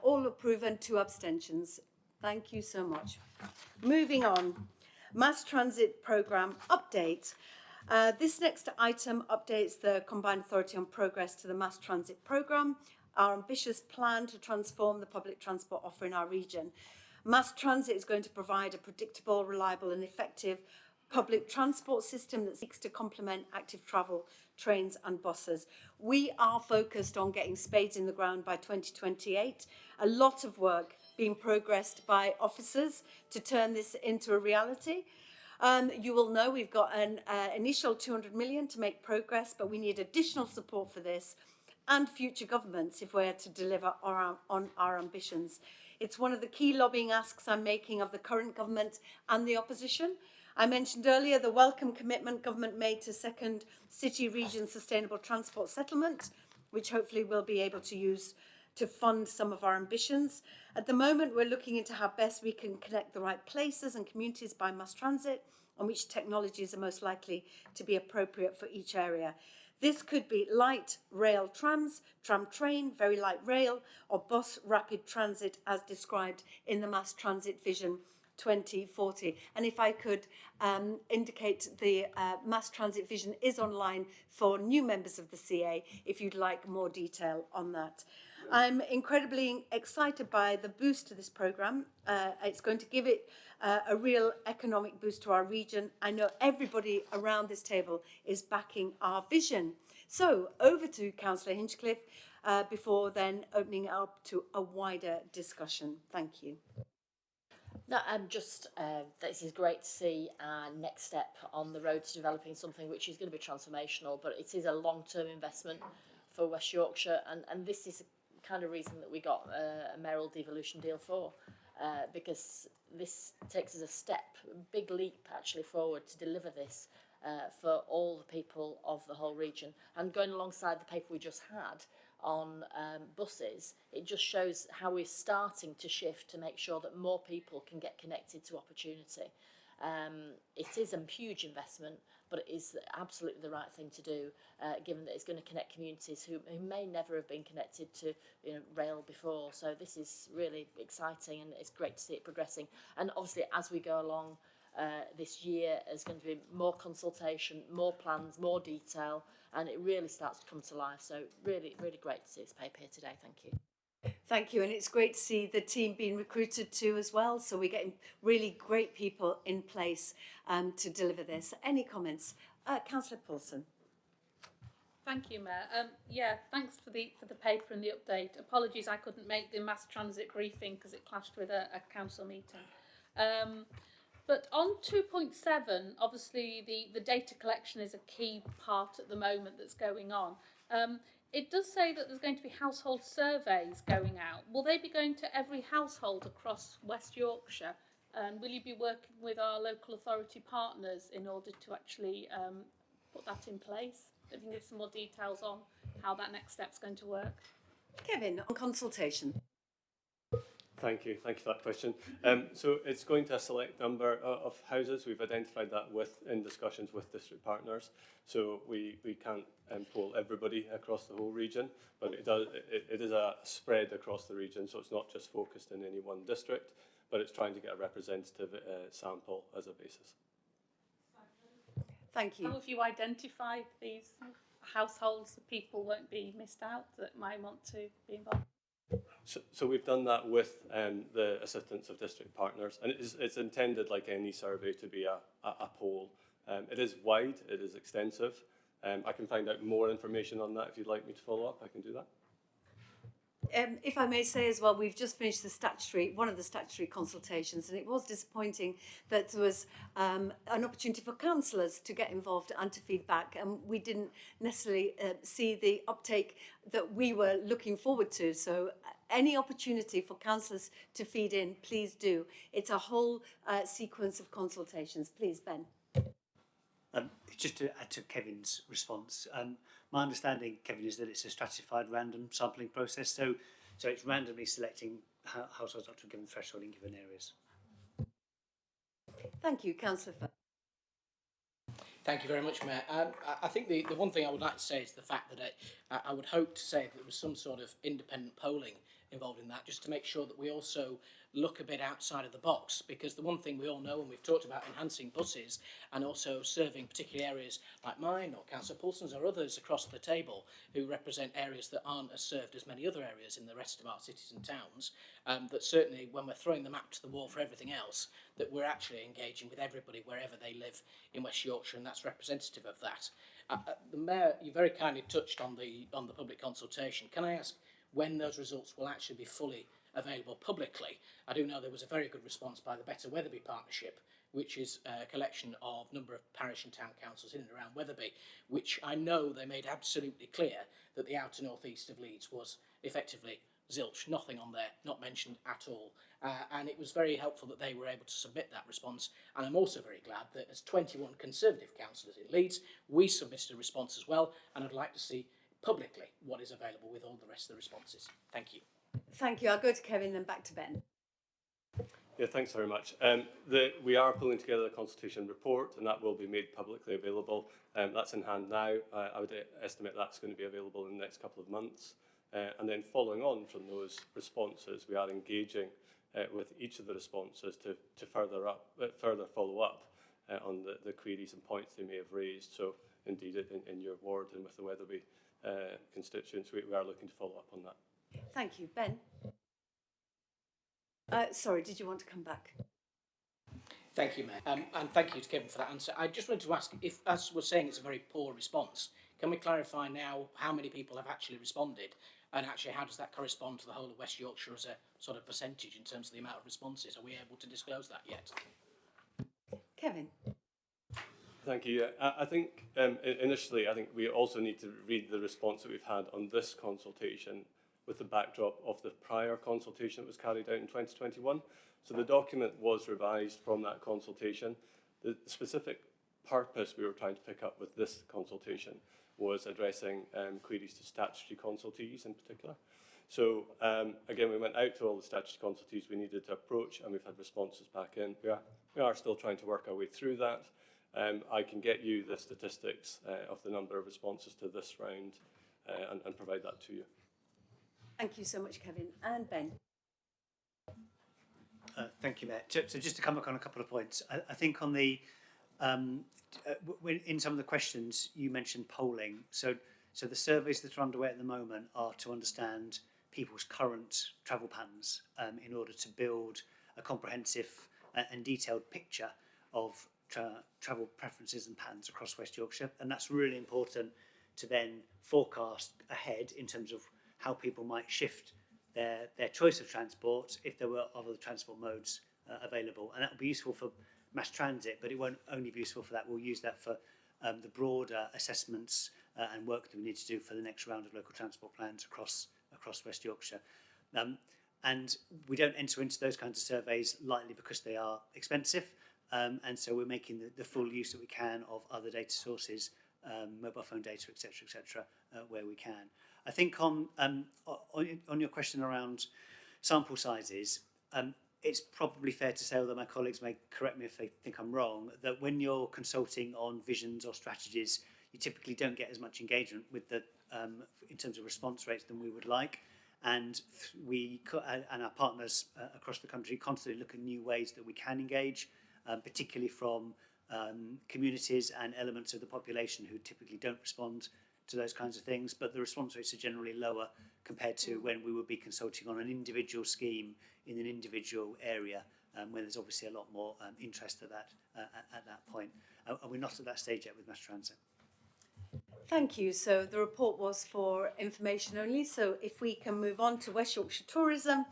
All approve and 2 abstentions. Thank you so much. Moving on, Mass Transit Programme update. This next item updates the Combined Authority on progress to the Mass Transit Programme, our ambitious plan to transform the public transport offer in our region. Mass Transit is going to provide a predictable, reliable and effective public transport system that seeks to complement active travel, trains and buses. We are focused on getting spades in the ground by 2028. A lot of work being progressed by officers to turn this into a reality. You will know we've got an initial 200 million to make progress, but we need additional support for this and future governments if we're to deliver on our ambitions. It's one of the key lobbying asks I'm making of the current government and the opposition. I mentioned earlier the welcome commitment government made to second city region sustainable transport settlement, which hopefully we'll be able to use to fund some of our ambitions. At the moment, we're looking into how best we can connect the right places and communities by mass transit and which technologies are most likely to be appropriate for each area. This could be light rail trams, tram train, very light rail, or bus rapid transit as described in the Mass Transit Vision 2040. And if I could indicate the Mass Transit Vision is online for new members of the CA if you'd like more detail on that. I'm incredibly excited by the boost to this programme. It's going to give it a real economic boost to our region. I know everybody around this table is backing our vision. So over to Councillor Hinchcliffe before then opening it up to a wider discussion. Thank you. No, this is great to see our next step on the road to developing something which is going to be transformational, but it is a long-term investment for West Yorkshire, and this is the kind of reason that we got a mayoral devolution deal for, because this takes us a big leap actually forward to deliver this for all the people of the whole region. And going alongside the paper we just had on buses, it just shows how we're starting to shift to make sure that more people can get connected to opportunity. It is a huge investment, but it is absolutely the right thing to do, given that it's going to connect communities who may never have been connected to rail before. So this is really exciting, and it's great to see it progressing. And obviously, as we go along, this year. There's going to be more consultation, more plans, more detail, and it really starts to come to life. So really, really great to see this paper here today. Thank you. Thank you, and it's great to see the team being recruited too as well. So we're getting really great people in place to deliver this. Any comments? Councillor Paulson. Thank you, Mayor. Yeah, thanks for the paper and the update. Apologies, I couldn't make the mass transit briefing because it clashed with a council meeting. But on 2.7, obviously the data collection is a key part at the moment that's going on. It does say that there's going to be household surveys going out. Will they be going to every household across West Yorkshire? And will you be working with our local authority partners in order to actually put that in place? If you can give some more details on how that next step's going to work. Kevin, on consultation. Thank you for that question. So it's going to a select number of houses. We've identified that in discussions with district partners. So we can't poll everybody across the whole region, but it is a spread across the region. So it's not just focused in any one district, but it's trying to get a representative sample as a basis. Thank you. How have you identified these households that people won't be missed out, that might want to be involved? So we've done that with the assistance of district partners, and it's intended, like any survey, to be a poll. It is wide, it is extensive. I can find out more information on that if you'd like me to follow up. I can do that. If I may say as well, we've just finished one of the statutory consultations, and it was disappointing that there was an opportunity for councillors to get involved and to feed back, and we didn't necessarily see the uptake that we were looking forward to. So any opportunity for councillors to feed in, please do. It's a whole sequence of consultations. Please, Ben. Just to add to Kevin's response, my understanding, Kevin, is that it's a stratified random sampling process. So it's randomly selecting households up to a given threshold in given areas. Thank you, Councillor. Thank you very much, Mayor. I think the one thing I would like to say is the fact that I would hope to say that there was some sort of independent polling involved in that, just to make sure that we also look a bit outside of the box, because the one thing we all know, and we've talked about enhancing buses and also serving particular areas like mine or Councillor Paulson's or others across the table who represent areas that aren't as served as many other areas in the rest of our cities and towns, that certainly when we're throwing the map to the wall for everything else, that we're actually engaging with everybody wherever they live in West Yorkshire, and that's representative of that. The Mayor, you very kindly touched on the public consultation. Can I ask when those results will actually be fully available publicly? I do know there was a very good response by the Better Wetherby Partnership, which is a collection of number of parish and town councils in and around Wetherby, which I know they made absolutely clear that the outer northeast of Leeds was effectively zilch, nothing on there, not mentioned at all. And it was very helpful that they were able to submit that response. And I'm also very glad that as 21 Conservative councillors in Leeds, we submitted a response as well, and I'd like to see publicly what is available with all the rest of the responses. Thank you. Thank you. I'll go to Kevin, then back to Ben. Yeah, thanks very much. We are pulling together a consultation report, and that will be made publicly available. That's in hand now. I would estimate that's going to be available in the next couple of months. And then following on from those responses, we are engaging with each of the responses to further follow up on the queries and points they may have raised. So indeed, in your ward and with the Wetherby constituents, we are looking to follow up on that. Thank you. Ben? Sorry, did you want to come back? Thank you, Mayor. And thank you to Kevin for that answer. I just wanted to ask, if, as we're saying, it's a very poor response, can we clarify now how many people have actually responded? And actually, how does that correspond to the whole of West Yorkshire as a sort of percentage in terms of the amount of responses? Are we able to disclose that yet? Kevin? Thank you. I think initially, I think we also need to read the response that we've had on this consultation with the backdrop of the prior consultation that was carried out in 2021. So the document was revised from that consultation. The specific purpose we were trying to pick up with this consultation was addressing queries to statutory consultees in particular. So again, we went out to all the statutory consultees we needed to approach, and we've had responses back in. We are still trying to work our way through that. I can get you the statistics of the number of responses to this round and provide that to you. Thank you so much, Kevin. And Ben? Thank you, Matt. So just to come back on a couple of points, I think on the in some of the questions you mentioned polling. So the surveys that are underway at the moment are to understand people's current travel patterns in order to build a comprehensive and detailed picture of travel preferences and patterns across West Yorkshire, and that's really important to then forecast ahead in terms of how people might shift their choice of transport if there were other transport modes available. And that will be useful for mass transit, but it won't only be useful for that. We'll use that for the broader assessments and work that we need to do for the next round of local transport plans across West Yorkshire. And we don't enter into those kinds of surveys lightly because they are expensive. And so we're making the full use that we can of other data sources, mobile phone data, etc., where we can. I think on your question around sample sizes, it's probably fair to say, although my colleagues may correct me if they think I'm wrong, that when you're consulting on visions or strategies, you typically don't get as much engagement with the in terms of response rates than we would like. And we and our partners across the country constantly look at new ways that we can engage, particularly from communities and elements of the population who typically don't respond to those kinds of things, but the response rates are generally lower compared to when we would be consulting on an individual scheme in an individual area, where there's obviously a lot more interest at that point. And we're not at that stage yet with mass transit. Thank you. So the report was for information only. So if we can move on to West Yorkshire tourism,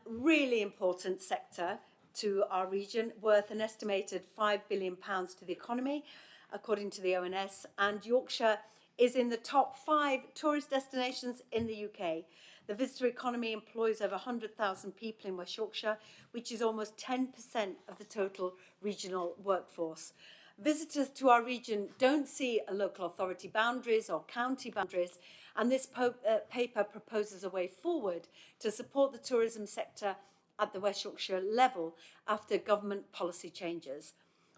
really important sector to our region, worth an estimated £5 billion to the economy, according to the ONS, and Yorkshire is in the top 5 tourist destinations in the UK. The visitor economy employs over 100,000 people in West Yorkshire, which is almost 10% of the total regional workforce. Visitors to our region don't see a local authority boundaries or county boundaries, and this paper proposes a way forward to support the tourism sector at the West Yorkshire level after government policy changes.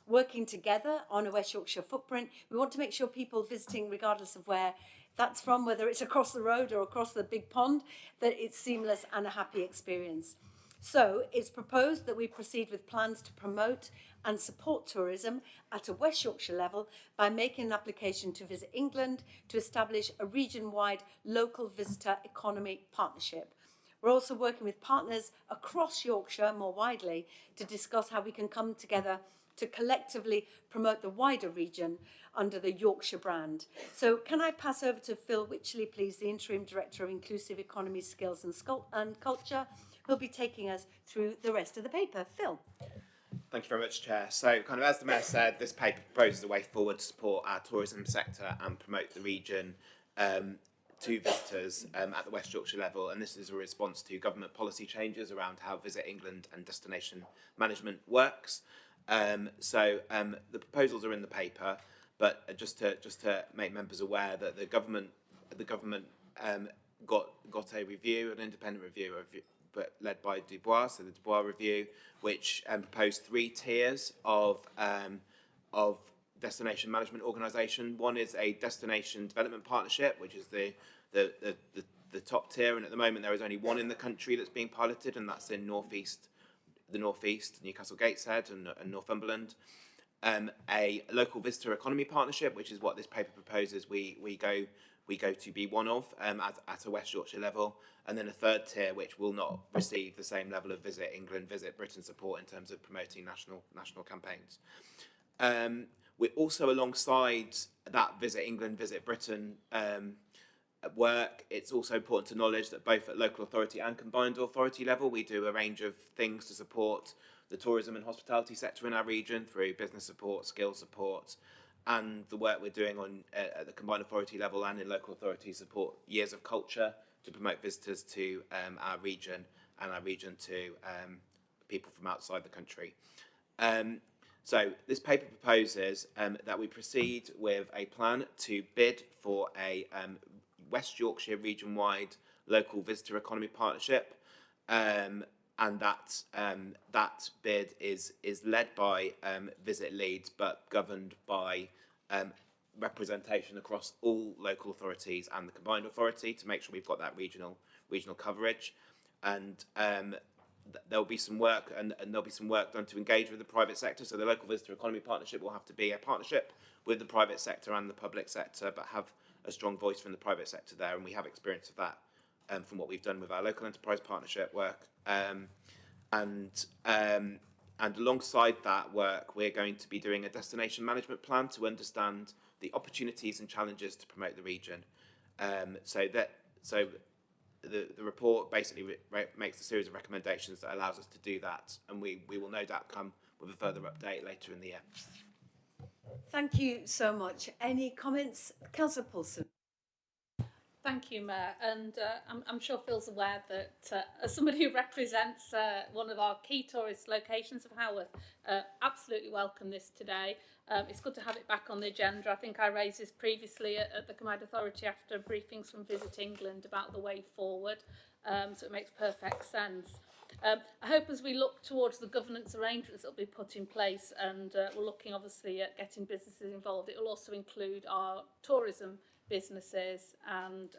Working together on a West Yorkshire footprint, we want to make sure people visiting, regardless of where that's from, whether it's across the road or across the big pond, that it's seamless and a happy experience. So it's proposed that we proceed with plans to promote and support tourism at a West Yorkshire level by making an application to Visit England to establish a region-wide local visitor economy partnership. We're also working with partners across Yorkshire more widely to discuss how we can come together to collectively promote the wider region under the Yorkshire brand. So can I pass over to Phil Wycherley, please, the Interim Director of Inclusive Economy, Skills and Culture, who'll be taking us through the rest of the paper. Phil. Thank you very much, Chair. So, kind of as the Mayor said, this paper proposes a way forward to support our tourism sector and promote the region to visitors at the West Yorkshire level, and this is a response to government policy changes around how Visit England and destination management works. The proposals are in the paper, but just to make members aware that the government got a review, an independent review but led by Dubois, so the Dubois review, which proposed 3 tiers of destination management organisation. One is a destination development partnership, which is the top tier, and at the moment there is only one in the country that's being piloted, and that's in the northeast, Newcastle Gateshead and Northumberland. A local visitor economy partnership, which is what this paper proposes we go to be one of at a West Yorkshire level, and then a 3rd tier which will not receive the same level of Visit England, Visit Britain support in terms of promoting national campaigns. We're also, alongside that Visit England, Visit Britain work, it's also important to acknowledge that both at local authority and combined authority level, we do a range of things to support the tourism and hospitality sector in our region through business support, skills support, and the work we're doing on at the combined authority level and in local authority support years of culture to promote visitors to our region and our region to people from outside the country. So this paper proposes that we proceed with a plan to bid for a West Yorkshire region-wide local visitor economy partnership, and that bid is led by Visit Leeds, but governed by representation across all local authorities and the combined authority to make sure we've got that regional coverage. And there'll be some work and there'll be some work done to engage with the private sector. So the Local Visitor Economy Partnership will have to be a partnership with the private sector and the public sector, but have a strong voice from the private sector there. And we have experience of that from what we've done with our local enterprise partnership work. And alongside that work, we're going to be doing a destination management plan to understand the opportunities and challenges to promote the region. So the report basically makes a series of recommendations that allows us to do that, and we will no doubt come with a further update later in the year. Thank you so much. Any comments? Councillor Paulson. Thank you, Mayor. And I'm sure Phil's aware that as somebody who represents one of our key tourist locations of Haworth, absolutely welcome this today. It's good to have it back on the agenda. I think I raised this previously at the Combined Authority after briefings from Visit England about the way forward, so it makes perfect sense. I hope as we look towards the governance arrangements that will be put in place, and we're looking obviously at getting businesses involved, it will also include our tourism businesses and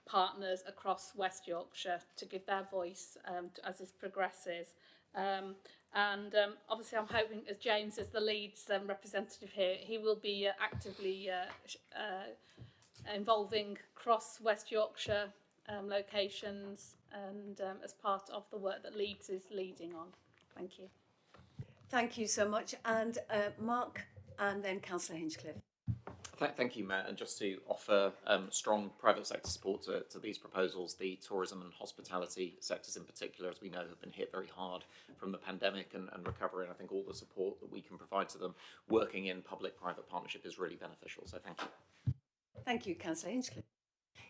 partners across West Yorkshire to give their voice as this progresses. Obviously I'm hoping, as James is the Leeds representative here, he will be actively involving cross West Yorkshire locations and as part of the work that Leeds is leading on. Thank you. Thank you so much. And Mark, and then Councillor Hinchcliffe. Thank you, Matt. And just to offer strong private sector support to these proposals, the tourism and hospitality sectors in particular, as we know, have been hit very hard from the pandemic and recovery. And I think all the support that we can provide to them working in public-private partnership is really beneficial. So thank you. Thank you, Councillor Hinchcliffe.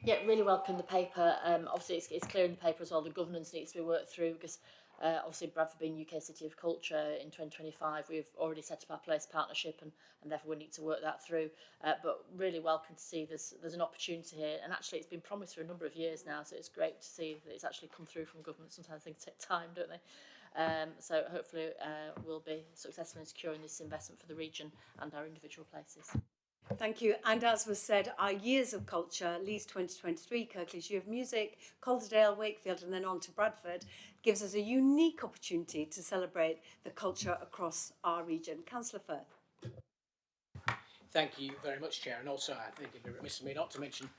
Yeah, really welcome the paper. Obviously, it's clear in the paper as well the governance needs to be worked through because obviously Bradford being UK City of Culture in 2025, we've already set up our place partnership and therefore we need to work that through. But really welcome to see there's an opportunity here, and actually it's been promised for a number of years now, so it's great to see that it's actually come through from government. Sometimes things take time, don't they? So hopefully we'll be successful in securing this investment for the region and our individual places. Thank you. And as was said, our years of culture, Leeds 2023, Kirklees Year of Music, Calderdale, Wakefield, and then on to Bradford, gives us a unique opportunity to celebrate the culture across our region. Councillor Firth. Thank you very much, Chair. And also, I think it'd be remiss of me not to mention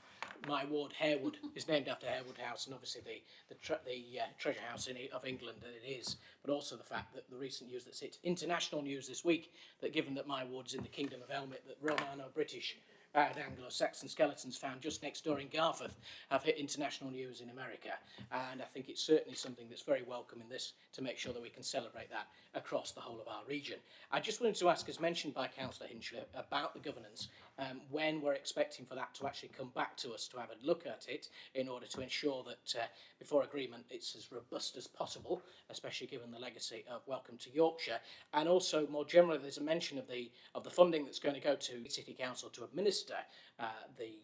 my ward, Harewood, is named after Harewood House, and obviously the treasure house of England that it is, but also the fact that the recent news that's hit international news this week, that given that my ward is in the Kingdom of Elmet, that Romano-British and Anglo-Saxon skeletons found just next door in Garforth have hit international news in America, and I think it's certainly something that's very welcome in this to make sure that we can celebrate that across the whole of our region. I just wanted to ask, as mentioned by Councillor Hinchliffe, about the governance, when we're expecting for that to actually come back to us to have a look at it in order to ensure that before agreement it's as robust as possible, especially given the legacy of Welcome to Yorkshire, and also more generally there's a mention of the funding that's going to go to City Council to administer the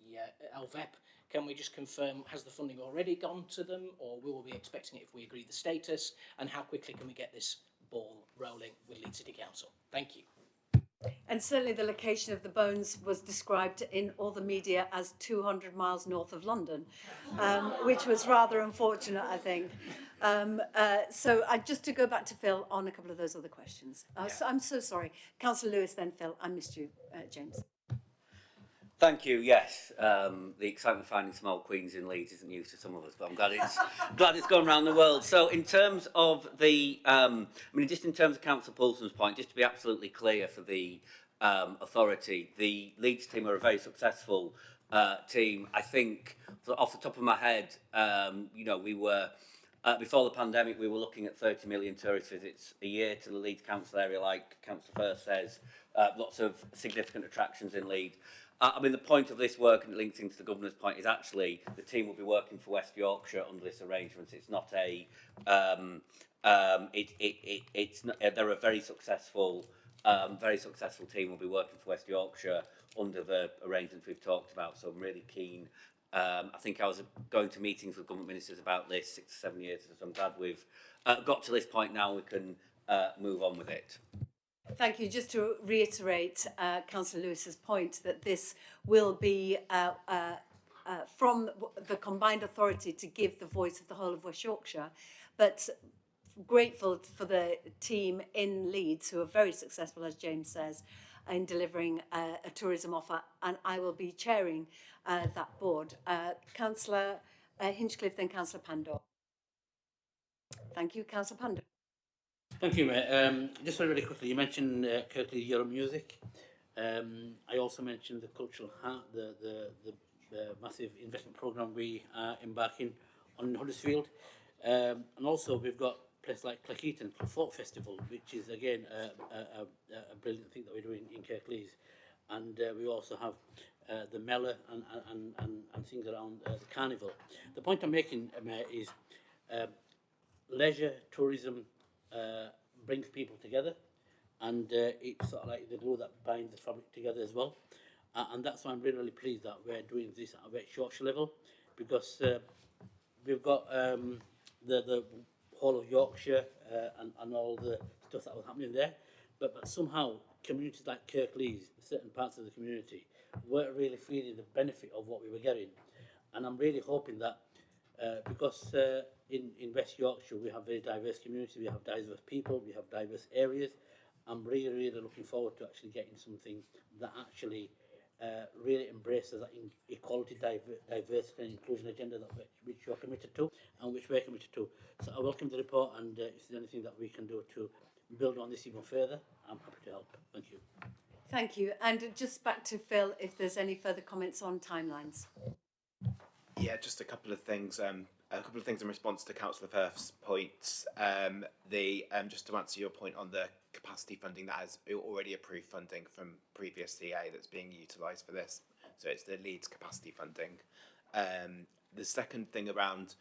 LVEP. Can we just confirm, has the funding already gone to them, or will we be expecting it if we agree the status, and how quickly can we get this ball rolling with Leeds City Council? Thank you. And certainly the location of the bones was described in all the media as 200 miles north of London, which was rather unfortunate, I think. So just to go back to Phil on a couple of those other questions. So I'm so sorry. Councillor Lewis, then Phil. I missed you, James. Thank you. Yes, the excitement of finding small queens in Leeds isn't news to some of us, but I'm glad it's gone around the world. So, in terms of the, just in terms of Councillor Poulson's point, just to be absolutely clear for the authority, the Leeds team are a very successful team. I think, off the top of my head, we were. Before the pandemic, we were looking at 30 million tourist visits a year to the Leeds Council area, like Councillor Firth says. Lots of significant attractions in Leeds. The point of this work, and it links into the Governor's point, is actually the team will be working for West Yorkshire under this arrangement. It's not a, they're a very successful team. Will be working for West Yorkshire under the arrangements we've talked about. So I'm really keen. I think I was going to meetings with government ministers about this 6 to 7 years ago. So I'm glad we've got to this point now. We can move on with it. Thank you. Just to reiterate Councillor Lewis's point that this will be from the combined authority to give the voice of the whole of West Yorkshire, but grateful for the team in Leeds who are very successful, as James says, in delivering a tourism offer, and I will be chairing that board. Councillor Hinchcliffe, then Councillor Pandor. Thank you, Councillor Pandor. Thank you, Mayor. Just very, very quickly, you mentioned Kirkley Euro Music. I also mentioned the Cultural Heart, the massive investment programme we are embarking on in Huddersfield. And also we've got a place like Cleckheaton, Folk Festival, which is again a brilliant thing that we're doing in Kirklees. And we also have the Mela and things around the Carnival. The point I'm making, Mayor, is leisure, tourism brings people together, and it's sort of like the glue that binds the fabric together as well. And that's why I'm really, really pleased that we're doing this at a West Yorkshire level, because we've got the whole of Yorkshire and all the stuff that was happening there, but somehow communities like Kirklees, certain parts of the community, weren't really feeling the benefit of what we were getting. And I'm really hoping that because in West Yorkshire we have very diverse communities, we have diverse people, we have diverse areas. I'm really, really looking forward to actually getting something that actually really embraces that equality, diversity and inclusion agenda that which you're committed to and which we're committed to. So I welcome the report, and if there's anything that we can do to build on this even further, I'm happy to help. Thank you. Thank you. And just back to Phil, if there's any further comments on timelines. Yeah, just a couple of things. A couple of things in response to Councillor Firth's points. Just to answer your point on the capacity funding, that is already approved funding from previous CA that's being utilised for this. So it's the Leeds capacity funding. The second thing around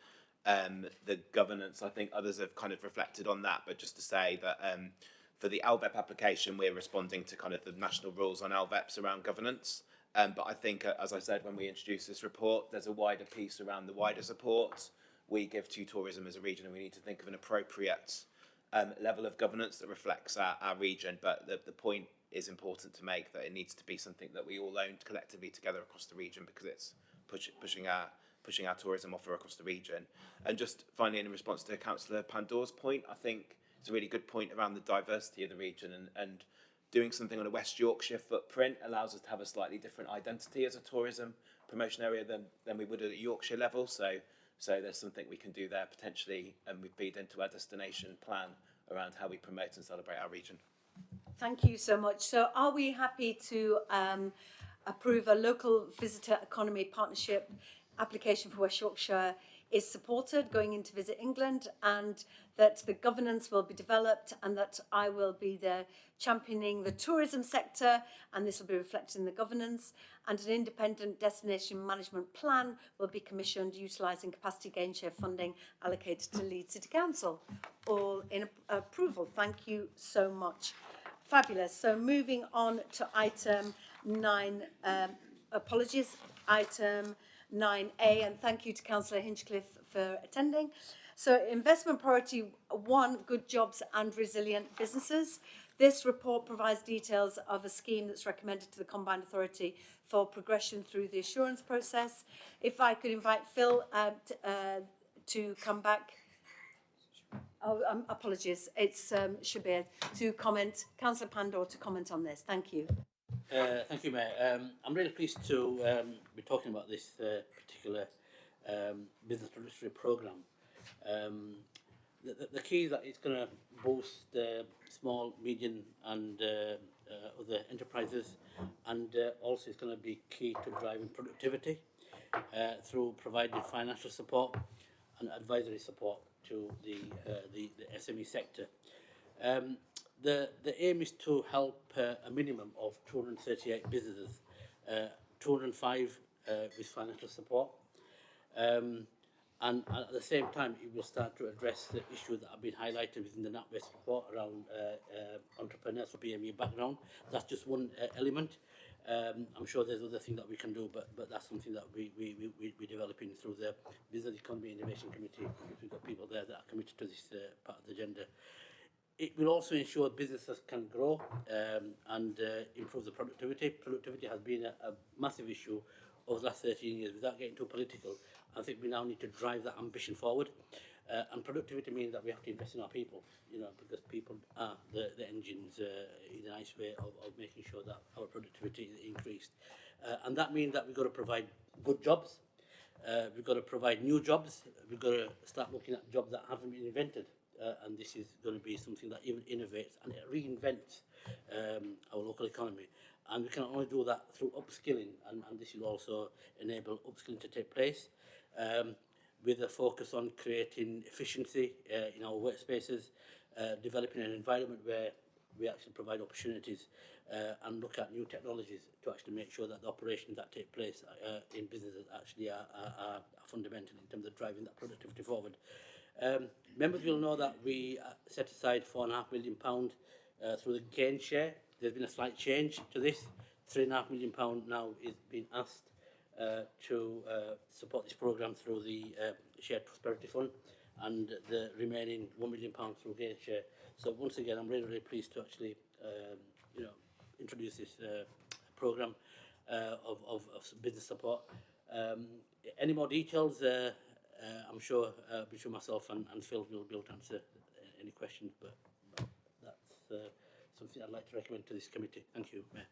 the governance, I think others have kind of reflected on that, but just to say that for the LVEP application, we're responding to kind of the national rules on LVEPs around governance. But I think, as I said, when we introduced this report, there's a wider piece around the wider support we give to tourism as a region, and we need to think of an appropriate level of governance that reflects our region. But the point is important to make, that it needs to be something that we all own collectively together across the region, because it's pushing our tourism offer across the region. And just finally, in response to Councillor Pandor's point, I think it's a really good point around the diversity of the region, and doing something on a West Yorkshire footprint allows us to have a slightly different identity as a tourism promotion area than we would at a Yorkshire level. So there's something we can do there potentially, and we feed into our destination plan around how we promote and celebrate our region. Thank you so much. So are we happy to approve a local visitor economy partnership application for West Yorkshire is supported going into Visit England, and that the governance will be developed, and that I will be there championing the tourism sector, and this will be reflected in the governance, and an independent destination management plan will be commissioned utilising capacity gain share funding allocated to Leeds City Council. All in approval. Thank you so much. Fabulous. So moving on to item 9, item 9A, and thank you to Councillor Hinchcliffe for attending. So investment priority 1, good jobs and resilient businesses. This report provides details of a scheme that's recommended to the Combined Authority for progression through the assurance process. If I could invite Phil to come back. Oh, apologies, it's Shabir to comment, Councillor Pandor to comment on this. Thank you. Thank you, Mayor. I'm really pleased to be talking about this particular business registry programme. The key is that it's going to boost small, medium and other enterprises, and also it's going to be key to driving productivity through providing financial support and advisory support to the SME sector. The aim is to help a minimum of 238 businesses, 205 with financial support, and at the same time it will start to address the issues that have been highlighted within the NatWest report around entrepreneurs with BME background. That's just one element. I'm sure there's other things that we can do, but that's something that we're developing through the Business Economy Innovation Committee. We've got people there that are committed to this part of the agenda. It will also ensure businesses can grow and improve the productivity. Productivity has been a massive issue over the last 13 years. Without getting too political, I think we now need to drive that ambition forward. And productivity means that we have to invest in our people, you know, because people are the engines in a nice way of making sure that our productivity is increased. And that means that we've got to provide good jobs. We've got to provide new jobs. We've got to start looking at jobs that haven't been invented. And this is going to be something that even innovates and it reinvents our local economy. And we can only do that through upskilling, and this will also enable upskilling to take place, with a focus on creating efficiency in our workspaces, developing an environment where we actually provide opportunities and look at new technologies to actually make sure that the operations that take place in businesses actually are fundamental in terms of driving that productivity forward. Members will know that we set aside £4.5 million through the gain share. There's been a slight change to this. £3.5 million now is being asked to support this programme through the Shared Prosperity Fund, and the remaining £1 million through gain share. So once again, I'm really, really pleased to actually introduce this programme of business support. Any more details? I'm sure between myself and Phil will be able to answer any questions, but that's something I'd like to recommend to this committee. Thank you, Mayor.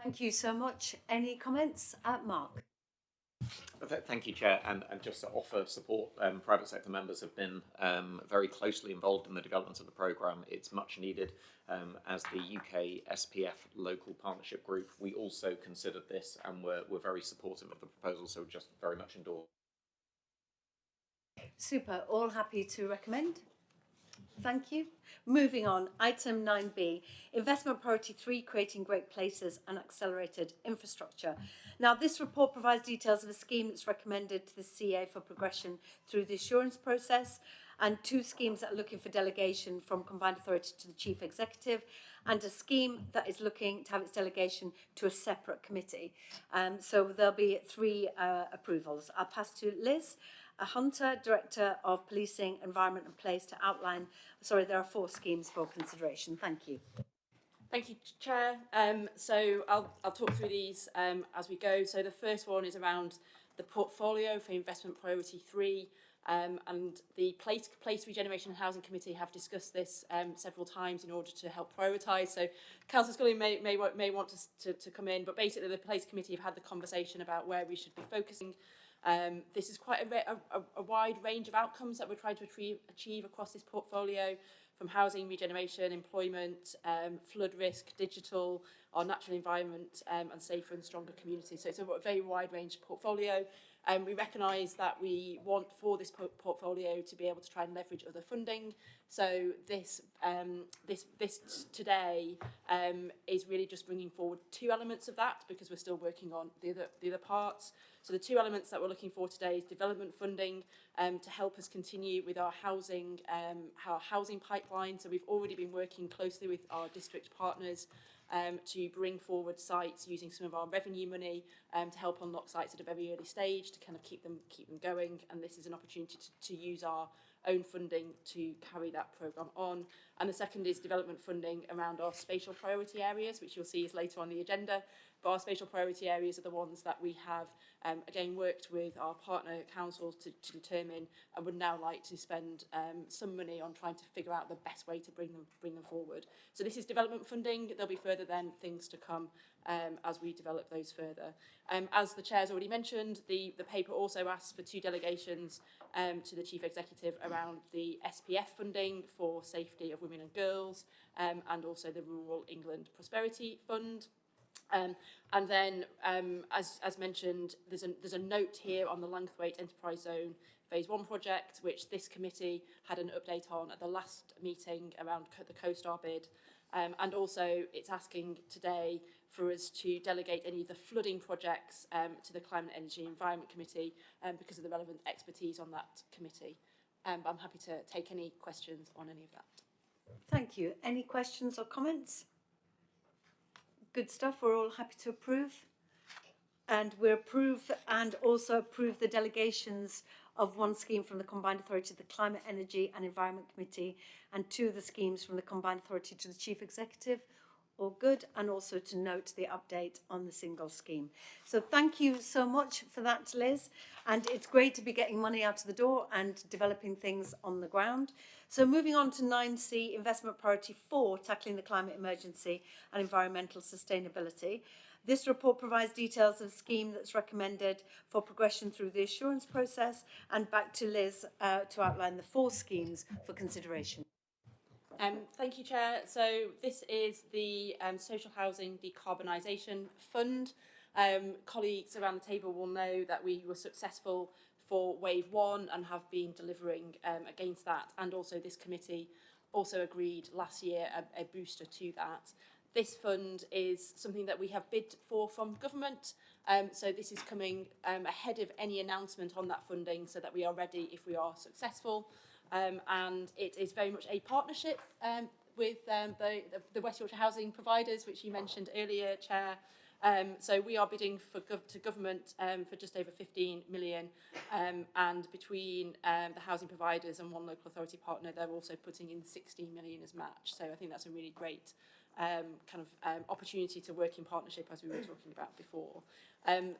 Thank you so much. Any comments? Mark? Thank you, Chair. And just to offer support, private sector members have been very closely involved in the development of the programme. It's much needed. As the UK SPF local partnership group, we also considered this and we're very supportive of the proposal, so just very much endorse. Super. All happy to recommend? Thank you. Moving on, item 9B, investment priority 3, creating great places and accelerated infrastructure. Now, this report provides details of a scheme that's recommended to the CA for progression through the assurance process, and 2 schemes that are looking for delegation from combined authority to the chief executive, and a scheme that is looking to have its delegation to a separate committee. So there'll be 3 approvals. I'll pass to Liz Hunter, Director of Policing, Environment and Place, to outline, there are 4 schemes for consideration. Thank you. Thank you, Chair. So I'll talk through these as we go. So the first one is around the portfolio for investment priority 3. And the Place Regeneration and Housing Committee have discussed this several times in order to help prioritise. So Councillor Scullion may want to come in, but basically the Place Committee have had the conversation about where we should be focusing. This is quite a wide range of outcomes that we're trying to achieve across this portfolio, from housing, regeneration, employment, flood risk, digital, our natural environment, and safer and stronger communities. So it's a very wide range portfolio. We recognise that we want for this portfolio to be able to try and leverage other funding. So this today is really just bringing forward 2 elements of that, because we're still working on the other parts. So the 2 elements that we're looking for today is development funding to help us continue with our housing pipeline. So we've already been working closely with our district partners to bring forward sites using some of our revenue money to help unlock sites at a very early stage to kind of keep them going. And this is an opportunity to use our own funding to carry that programme on. And the second is development funding around our spatial priority areas, which you'll see is later on the agenda. But our spatial priority areas are the ones that we have, again, worked with our partner councils to determine, and would now like to spend some money on trying to figure out the best way to bring them forward. So this is development funding. There'll be further then things to come as we develop those further. As the Chair's already mentioned, the paper also asks for 2 delegations to the Chief Executive around the SPF funding for safety of women and girls, and also the Rural England Prosperity Fund. And then, as mentioned, there's a note here on the Langthwaite Enterprise Zone Phase 1 project, which this committee had an update on at the last meeting around the CoStar bid. And also, it's asking today for us to delegate any of the flooding projects to the Climate, Energy and Environment Committee because of the relevant expertise on that committee. I'm happy to take any questions on any of that. Thank you. Any questions or comments? Good stuff. We're all happy to approve. And we approve and also approve the delegations of 1 scheme from the Combined Authority to the Climate, Energy and Environment Committee, and 2 of the schemes from the Combined Authority to the Chief Executive. all good, and also to note the update on the single scheme. So thank you so much for that, Liz. And it's great to be getting money out of the door and developing things on the ground. So moving on to 9C, Investment Priority 4, Tackling the Climate Emergency and Environmental Sustainability. This report provides details of the scheme that's recommended for progression through the assurance process, and back to Liz to outline the 4 schemes for consideration. Thank you, Chair. So this is the Social Housing Decarbonisation Fund. Colleagues around the table will know that we were successful for Wave 1 and have been delivering against that, and also this committee also agreed last year a booster to that. This fund is something that we have bid for from government, so this is coming ahead of any announcement on that funding so that we are ready if we are successful. And it is very much a partnership with the West Yorkshire housing providers, which you mentioned earlier, Chair. So we are bidding to government for just over 15 million, and between the housing providers and one local authority partner, they're also putting in 16 million as match. So I think that's a really great opportunity to work in partnership, as we were talking about before.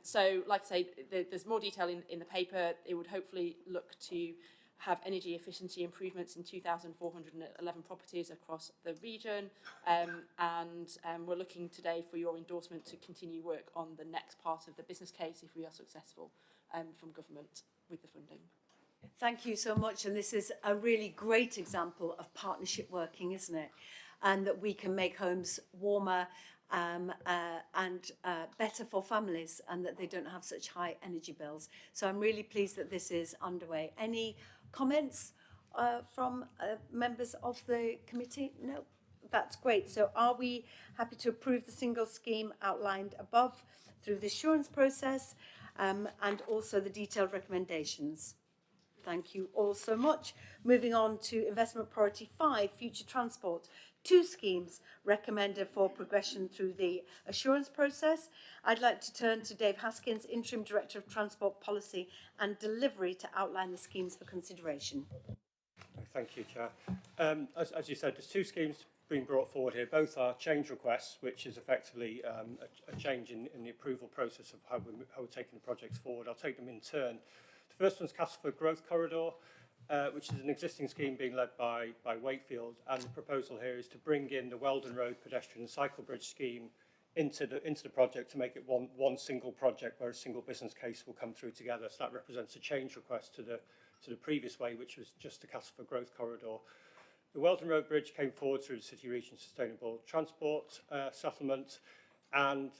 So like I say, there's more detail in the paper. It would hopefully look to have energy efficiency improvements in 2,411 properties across the region, and we're looking today for your endorsement to continue work on the next part of the business case if we are successful from government with the funding. Thank you so much, and this is a really great example of partnership working, isn't it? And that we can make homes warmer and better for families, and that they don't have such high energy bills. So I'm really pleased that this is underway. Any comments from members of the committee? No, that's great. So are we happy to approve the single scheme outlined above through the assurance process and also the detailed recommendations? Thank you all so much. Moving on to Investment Priority 5, Future Transport. 2 schemes recommended for progression through the assurance process. I'd like to turn to Dave Haskins, Interim Director of Transport Policy and Delivery, to outline the schemes for consideration. Thank you, Chair. As you said, there's 2 schemes being brought forward here. Both are change requests, which is effectively a change in the approval process of how we're taking the projects forward. I'll take them in turn. The first one's Castleford Growth Corridor, which is an existing scheme being led by Wakefield, and the proposal here is to bring in the Weldon Road pedestrian and cycle bridge scheme into the project to make it one single project where a single business case will come through together. So that represents a change request to the previous way, which was just the Castleford Growth Corridor. The Weldon Road Bridge came forward through the City Region Sustainable Transport Settlement, and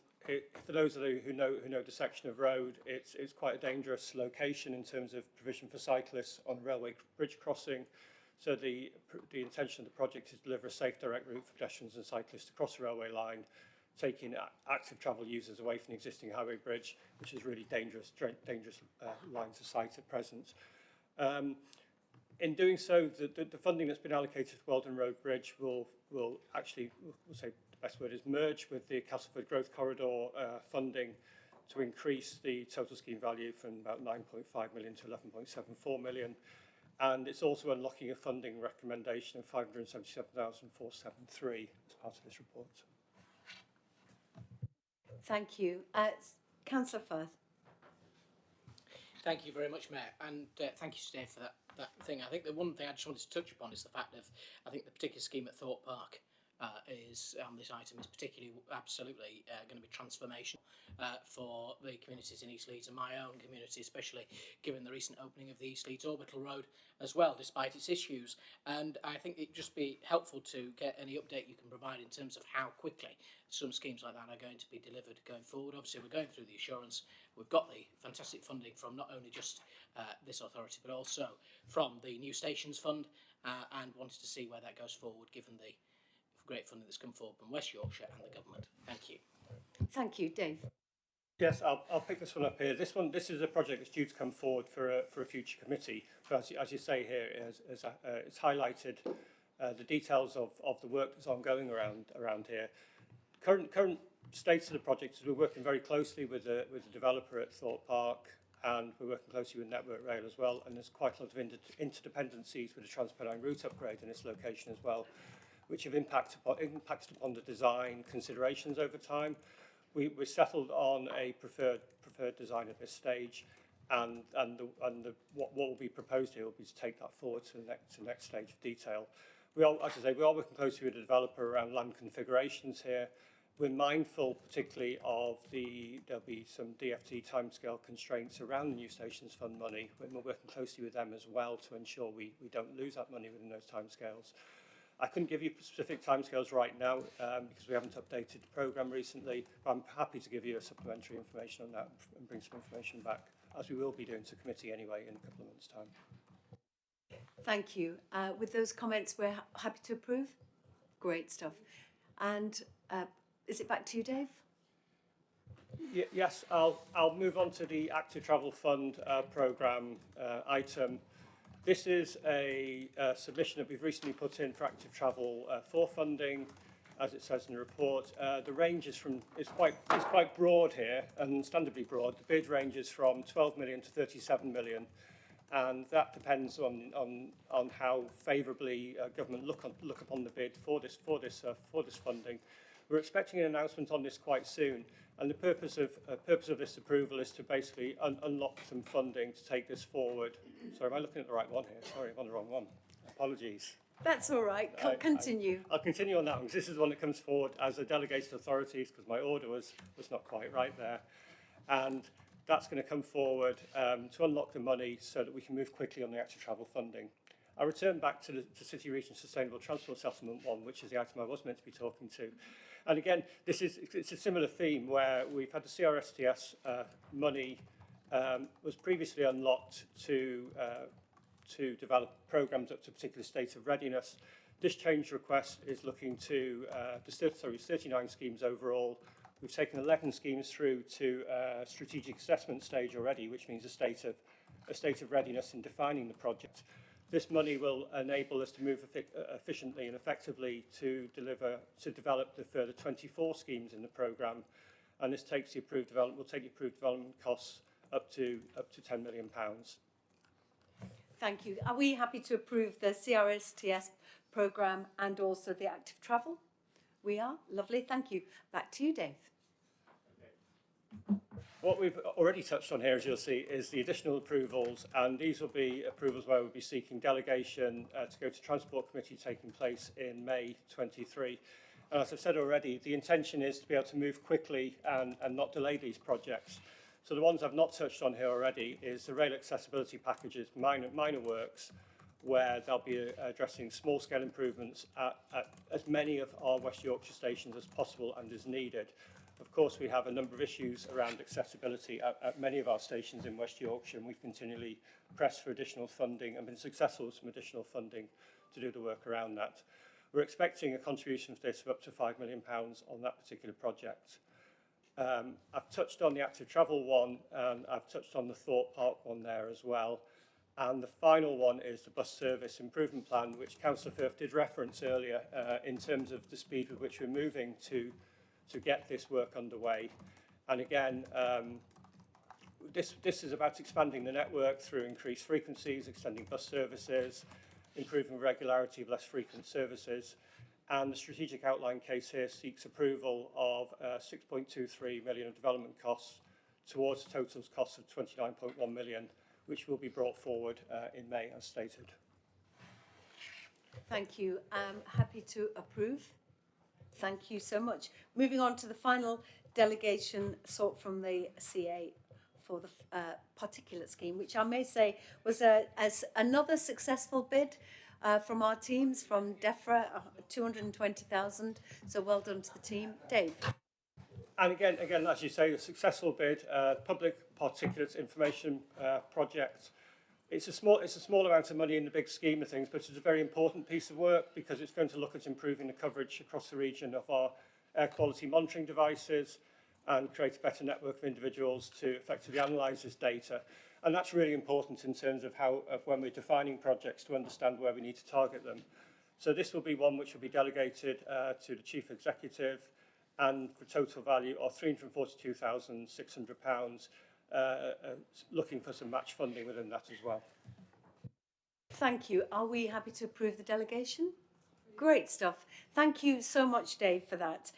for those of you who know the section of road, it's quite a dangerous location in terms of provision for cyclists on railway bridge crossing. So the intention of the project is to deliver a safe direct route for pedestrians and cyclists to cross the railway line, taking active travel users away from the existing highway bridge, which is really dangerous lines of sight at present. In doing so, the funding that's been allocated to Weldon Road Bridge will actually, we'll say, best word is merge with the Castleford Growth Corridor funding to increase the total scheme value from about 9.5 million to 11.74 million. And it's also unlocking a funding recommendation of 577,473 as part of this report. Thank you. Councillor Firth. Thank you very much, Mayor, and thank you, Steve, for that thing. I think the one thing I just wanted to touch upon is the fact of, I think the particular scheme at Thorpe Park is on this item is particularly absolutely going to be transformational for the communities in East Leeds and my own community, especially given the recent opening of the East Leeds Orbital Road as well, despite its issues. And I think it'd just be helpful to get any update you can provide in terms of how quickly some schemes like that are going to be delivered going forward. Obviously, we're going through the assurance. We've got the fantastic funding from not only just this authority, but also from the New Stations Fund, and wanted to see where that goes forward, given the great funding that's come forward from West Yorkshire and the government. Thank you. Thank you, Dave. Yes, I'll pick this one up here. This is a project that's due to come forward for a future committee. So as you say here, it's highlighted the details of the work that's ongoing around here. Current state of the project is we're working very closely with the developer at Thorpe Park, and we're working closely with Network Rail as well. And there's quite a lot of interdependencies with the Transpennine route upgrade in this location as well, which have impacted upon the design considerations over time. We settled on a preferred design at this stage, and what will be proposed here will be to take that forward to the next stage of detail. We are, as I say, we are working closely with the developer around land configurations here. We're mindful particularly of there'll be some DFT timescale constraints around the New Stations Fund money. We're working closely with them as well to ensure we don't lose that money within those timescales. I couldn't give you specific timescales right now because we haven't updated the programme recently, but I'm happy to give you a supplementary information on that and bring some information back, as we will be doing to committee anyway in a couple of months' time. Thank you. With those comments, we're happy to approve. Great stuff. And is it back to you, Dave? Yes, I'll move on to the Active Travel Fund programme item. This is a submission that we've recently put in for Active Travel for funding, as it says in the report. The range is quite broad here, and understandably broad. The bid ranges from 12 million to 37 million. And that depends on how favourably government look upon the bid for this funding. We're expecting an announcement on this quite soon, and the purpose of this approval is to basically unlock some funding to take this forward. Sorry, am I looking at the right one here? Sorry, I'm on the wrong one. Apologies. That's all right. Continue. I'll continue on that one, because this is one that comes forward as a delegated authorities, because my order was not quite right there. And that's going to come forward to unlock the money so that we can move quickly on the Active Travel funding. I return back to the City Region Sustainable Transport Settlement one, which is the item I was meant to be talking to. And again, it's a similar theme where we've had the CRSTS money was previously unlocked to develop programmes up to a particular state of readiness. This change request is looking to, there's 39 schemes overall. We've taken 11 schemes through to strategic assessment stage already, which means a state of readiness in defining the project. This money will enable us to move efficiently and effectively to develop the further 24 schemes in the programme, and this takes the approved development will take the approved development costs up to £10 million. Thank you. Are we happy to approve the CRSTS programme and also the Active Travel? We are. Lovely. Thank you. Back to you, Dave. What we've already touched on here, as you'll see, is the additional approvals, and these will be approvals where we'll be seeking delegation to go to Transport Committee, taking place in May 23. And as I've said already, the intention is to be able to move quickly and not delay these projects. So the ones I've not touched on here already is the rail accessibility packages, minor works, where they'll be addressing small-scale improvements at as many of our West Yorkshire stations as possible and as needed. Of course, we have a number of issues around accessibility at many of our stations in West Yorkshire, and we've continually pressed for additional funding and been successful with some additional funding to do the work around that. We're expecting a contribution for this of up to £5 million on that particular project. I've touched on the Active Travel one, and I've touched on the Thorpe Park one there as well. And the final one is the bus service improvement plan, which Councillor Firth did reference earlier in terms of the speed with which we're moving to get this work underway. And again, this is about expanding the network through increased frequencies, extending bus services, improving regularity of less frequent services. And the strategic outline case here seeks approval of 6.23 million of development costs towards a total cost of 29.1 million, which will be brought forward in May, as stated. Thank you. Happy to approve. Thank you so much. Moving on to the final delegation sought from the CA for the particulate scheme, which I may say was as another successful bid from our teams, from DEFRA, 220,000. So well done to the team. Dave. And again, as you say, a successful bid, public particulates information project. It's a small amount of money in the big scheme of things, but it's a very important piece of work because it's going to look at improving the coverage across the region of our air quality monitoring devices and create a better network of individuals to effectively analyse this data. And that's really important in terms of when we're defining projects, to understand where we need to target them. So this will be one which will be delegated to the Chief Executive, and for total value of £342,600, looking for some match funding within that as well. Thank you. Are we happy to approve the delegation? great stuff. Thank you so much, Dave, for that.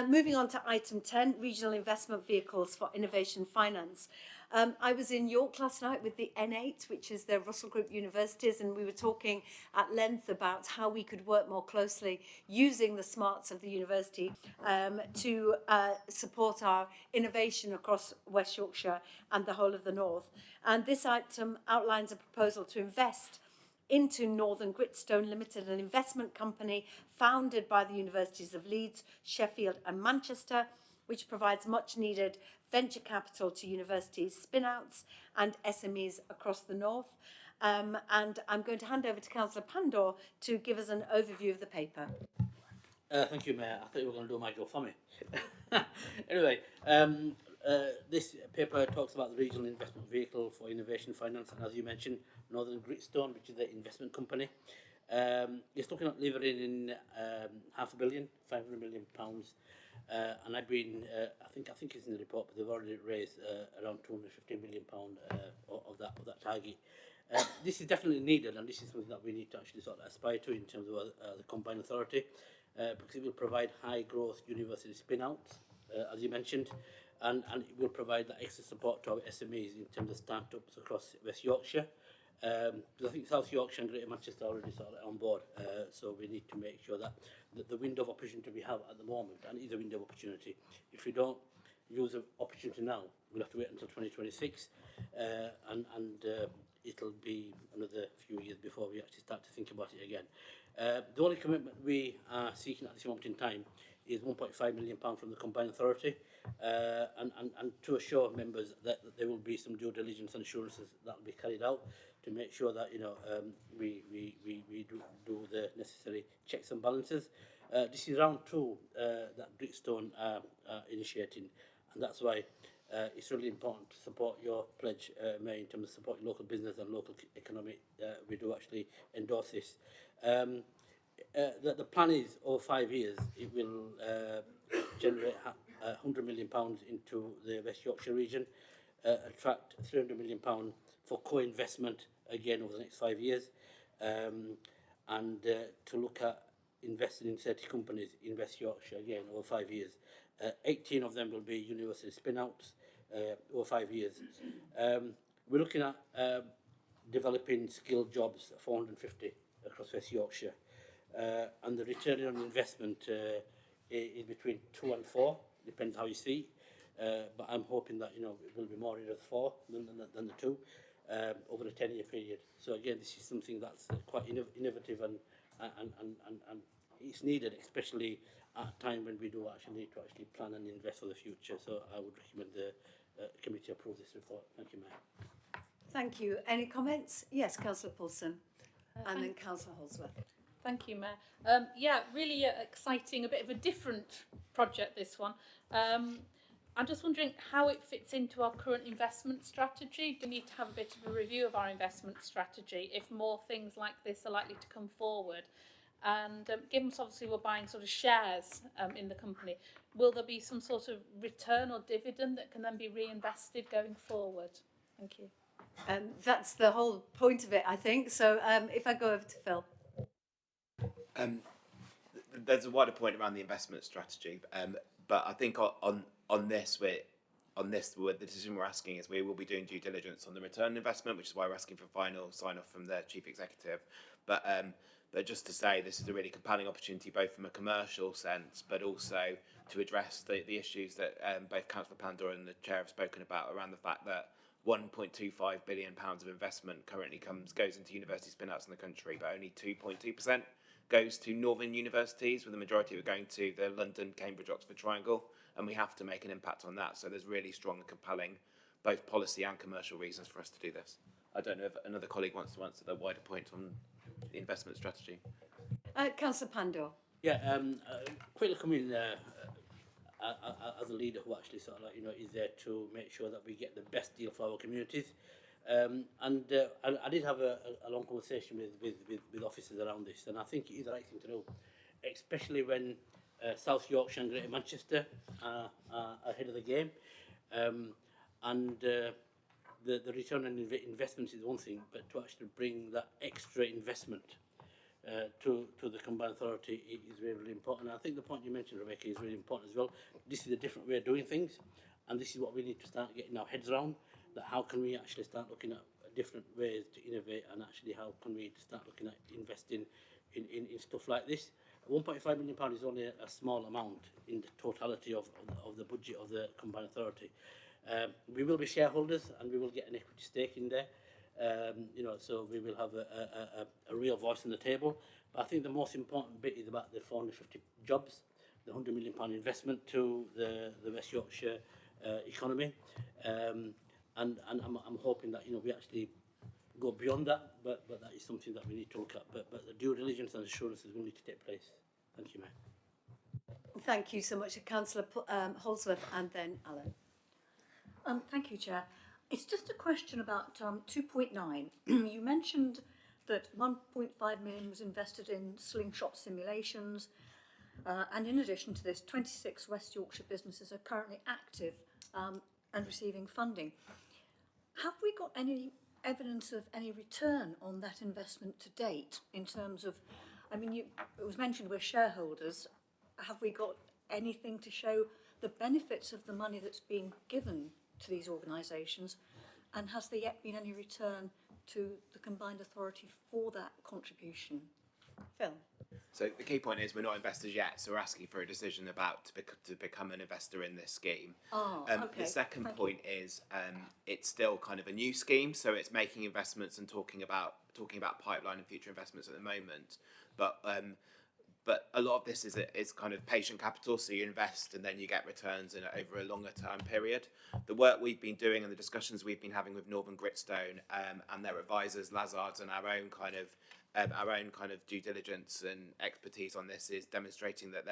Moving on to item 10, regional investment vehicles for innovation finance. I was in York last night with the N8, which is the Russell Group Universities, and we were talking at length about how we could work more closely using the smarts of the university to support our innovation across West Yorkshire and the whole of the North. And this item outlines a proposal to invest into Northern Gritstone Limited, an investment company founded by the Universities of Leeds, Sheffield and Manchester, which provides much needed venture capital to universities, spin-outs and SMEs across the North. And I'm going to hand over to Councillor Pandor to give us an overview of the paper. Thank you, Mayor. I thought you were going to do my job for me. Anyway, this paper talks about the regional investment vehicle for innovation finance, and as you mentioned, Northern Gritstone, which is the investment company. It's looking at leveraging in £500 million, £500 million. And I've been, I think it's in the report, but they've already raised around £250 million of that target. This is definitely needed, and this is something that we need to actually sort of aspire to in terms of the combined authority, because it will provide high growth university spin-outs, as you mentioned, and it will provide that extra support to our SMEs in terms of start-ups across West Yorkshire. Because I think South Yorkshire and Greater Manchester are already sort of on board, so we need to make sure that the window of opportunity we have at the moment, and it is a window of opportunity, if we don't use the opportunity now, we'll have to wait until 2026, and it'll be another few years before we actually start to think about it again. The only commitment we are seeking at this moment in time is £1.5 million from the combined authority, and to assure members that there will be some due diligence and assurances that will be carried out to make sure that we do the necessary checks and balances. This is round 2 that Gritstone are initiating, and that's why it's really important to support your pledge, Mayor, in terms of supporting local business and local economy. We do actually endorse this. The plan is over 5 years, it will generate £100 million into the West Yorkshire region, attract £300 million for co-investment again over the next 5 years, and to look at investing in 30 companies in West Yorkshire again over 5 years. 18 of them will be university spin-outs over 5 years. We're looking at developing skilled jobs, 450 across West Yorkshire, and the return on investment is between 2 and 4, depends how you see. But I'm hoping that it will be more in the 4 than the 2 over a 10-year period. So again, this is something that's quite innovative and it's needed, especially at a time when we do actually need to plan and invest for the future. So I would recommend the committee approve this report. Thank you, Mayor. Thank you. Any comments? Yes, Councillor Paulson, and then Councillor Holsworth. Thank you, Mayor. Yeah, really exciting, a bit of a different project, this one. I'm just wondering how it fits into our current investment strategy. Do we need to have a bit of a review of our investment strategy if more things like this are likely to come forward? And given obviously we're buying sort of shares in the company, will there be some sort of return or dividend that can then be reinvested going forward? Thank you. That's the whole point of it, I think. So if I go over to Phil. There's a wider point around the investment strategy, but I think on this, the decision we're asking is we will be doing due diligence on the return on investment, which is why we're asking for final sign-off from the Chief Executive. But just to say, this is a really compelling opportunity, both from a commercial sense, but also to address the issues that both Councillor Pandor and the Chair have spoken about around the fact that £1.25 billion of investment currently goes into university spin-outs in the country, but only 2.2% goes to northern universities, with the majority of it going to the London, Cambridge, Oxford triangle, and we have to make an impact on that. So there's really strong and compelling both policy and commercial reasons for us to do this. I don't know if another colleague wants to answer the wider point on the investment strategy. Councillor Pandor. Yeah, quickly come in as a leader who actually sort of is there to make sure that we get the best deal for our communities. And I did have a long conversation with officers around this, and I think it is the right thing to do, especially when South Yorkshire and Greater Manchester are ahead of the game. And the return on investment is one thing, but to actually bring that extra investment to the combined authority is really, really important. And I think the point you mentioned, Rebecca, is really important as well. This is a different way of doing things, and this is what we need to start getting our heads around, that how can we actually start looking at different ways to innovate, and actually how can we start looking at investing in stuff like this. £1.5 million is only a small amount in the totality of the budget of the combined authority. We will be shareholders and we will get an equity stake in there. You know, so we will have a real voice on the table. But I think the most important bit is about the 450 jobs, the £100 million investment to the West Yorkshire economy. And I'm hoping that, you know, we actually go beyond that, but that is something that we need to look at. But the due diligence and assurances will need to take place. Thank you, Mayor. Thank you so much, Councillor Holdsworth, and then Alan. Thank you, Chair. It's just a question about 2.9. You mentioned that 1.5 million was invested in slingshot simulations, and in addition to this, 26 West Yorkshire businesses are currently active and receiving funding. Have we got any evidence of any return on that investment to date in terms of, I mean, it was mentioned we're shareholders. Have we got anything to show the benefits of the money that's being given to these organisations, and has there yet been any return to the combined authority for that contribution? Phil? So the key point is we're not investors yet, so we're asking for a decision about to become an investor in this scheme. Oh, okay. The second point is it's still kind of a new scheme, so it's making investments and talking about pipeline and future investments at the moment. But a lot of this is kind of patient capital, so you invest and then you get returns over a longer term period. The work we've been doing and the discussions we've been having with Northern Gritstone and their advisors, Lazards, and our own kind of due diligence and expertise on this is demonstrating that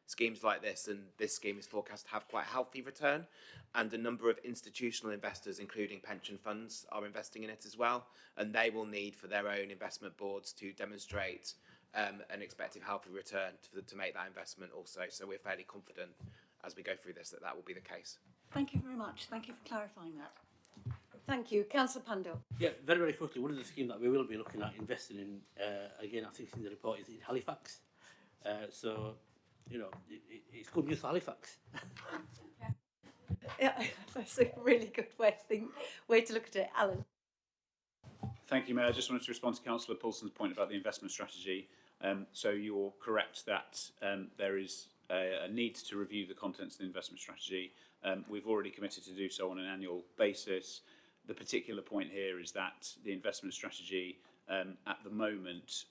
schemes like this, and this scheme is forecast to have quite a healthy return, and a number of institutional investors, including pension funds, are investing in it as well, and they will need for their own investment boards to demonstrate an expected healthy return to make that investment also. So we're fairly confident as we go through this that will be the case. Thank you very much. Thank you for clarifying that. Thank you. Councillor Pando. Yeah, very, very quickly, one of the schemes that we will be looking at investing in, again, I think it's in the report, is in Halifax. So, you know, it's good news for Halifax. Yeah, that's a really good way to look at it. Alan. Thank you, Mayor. I just wanted to respond to Councillor Paulson's point about the investment strategy. So you're correct that there is a need to review the contents of the investment strategy. We've already committed to do so on an annual basis. The particular point here is that the investment strategy, at the moment,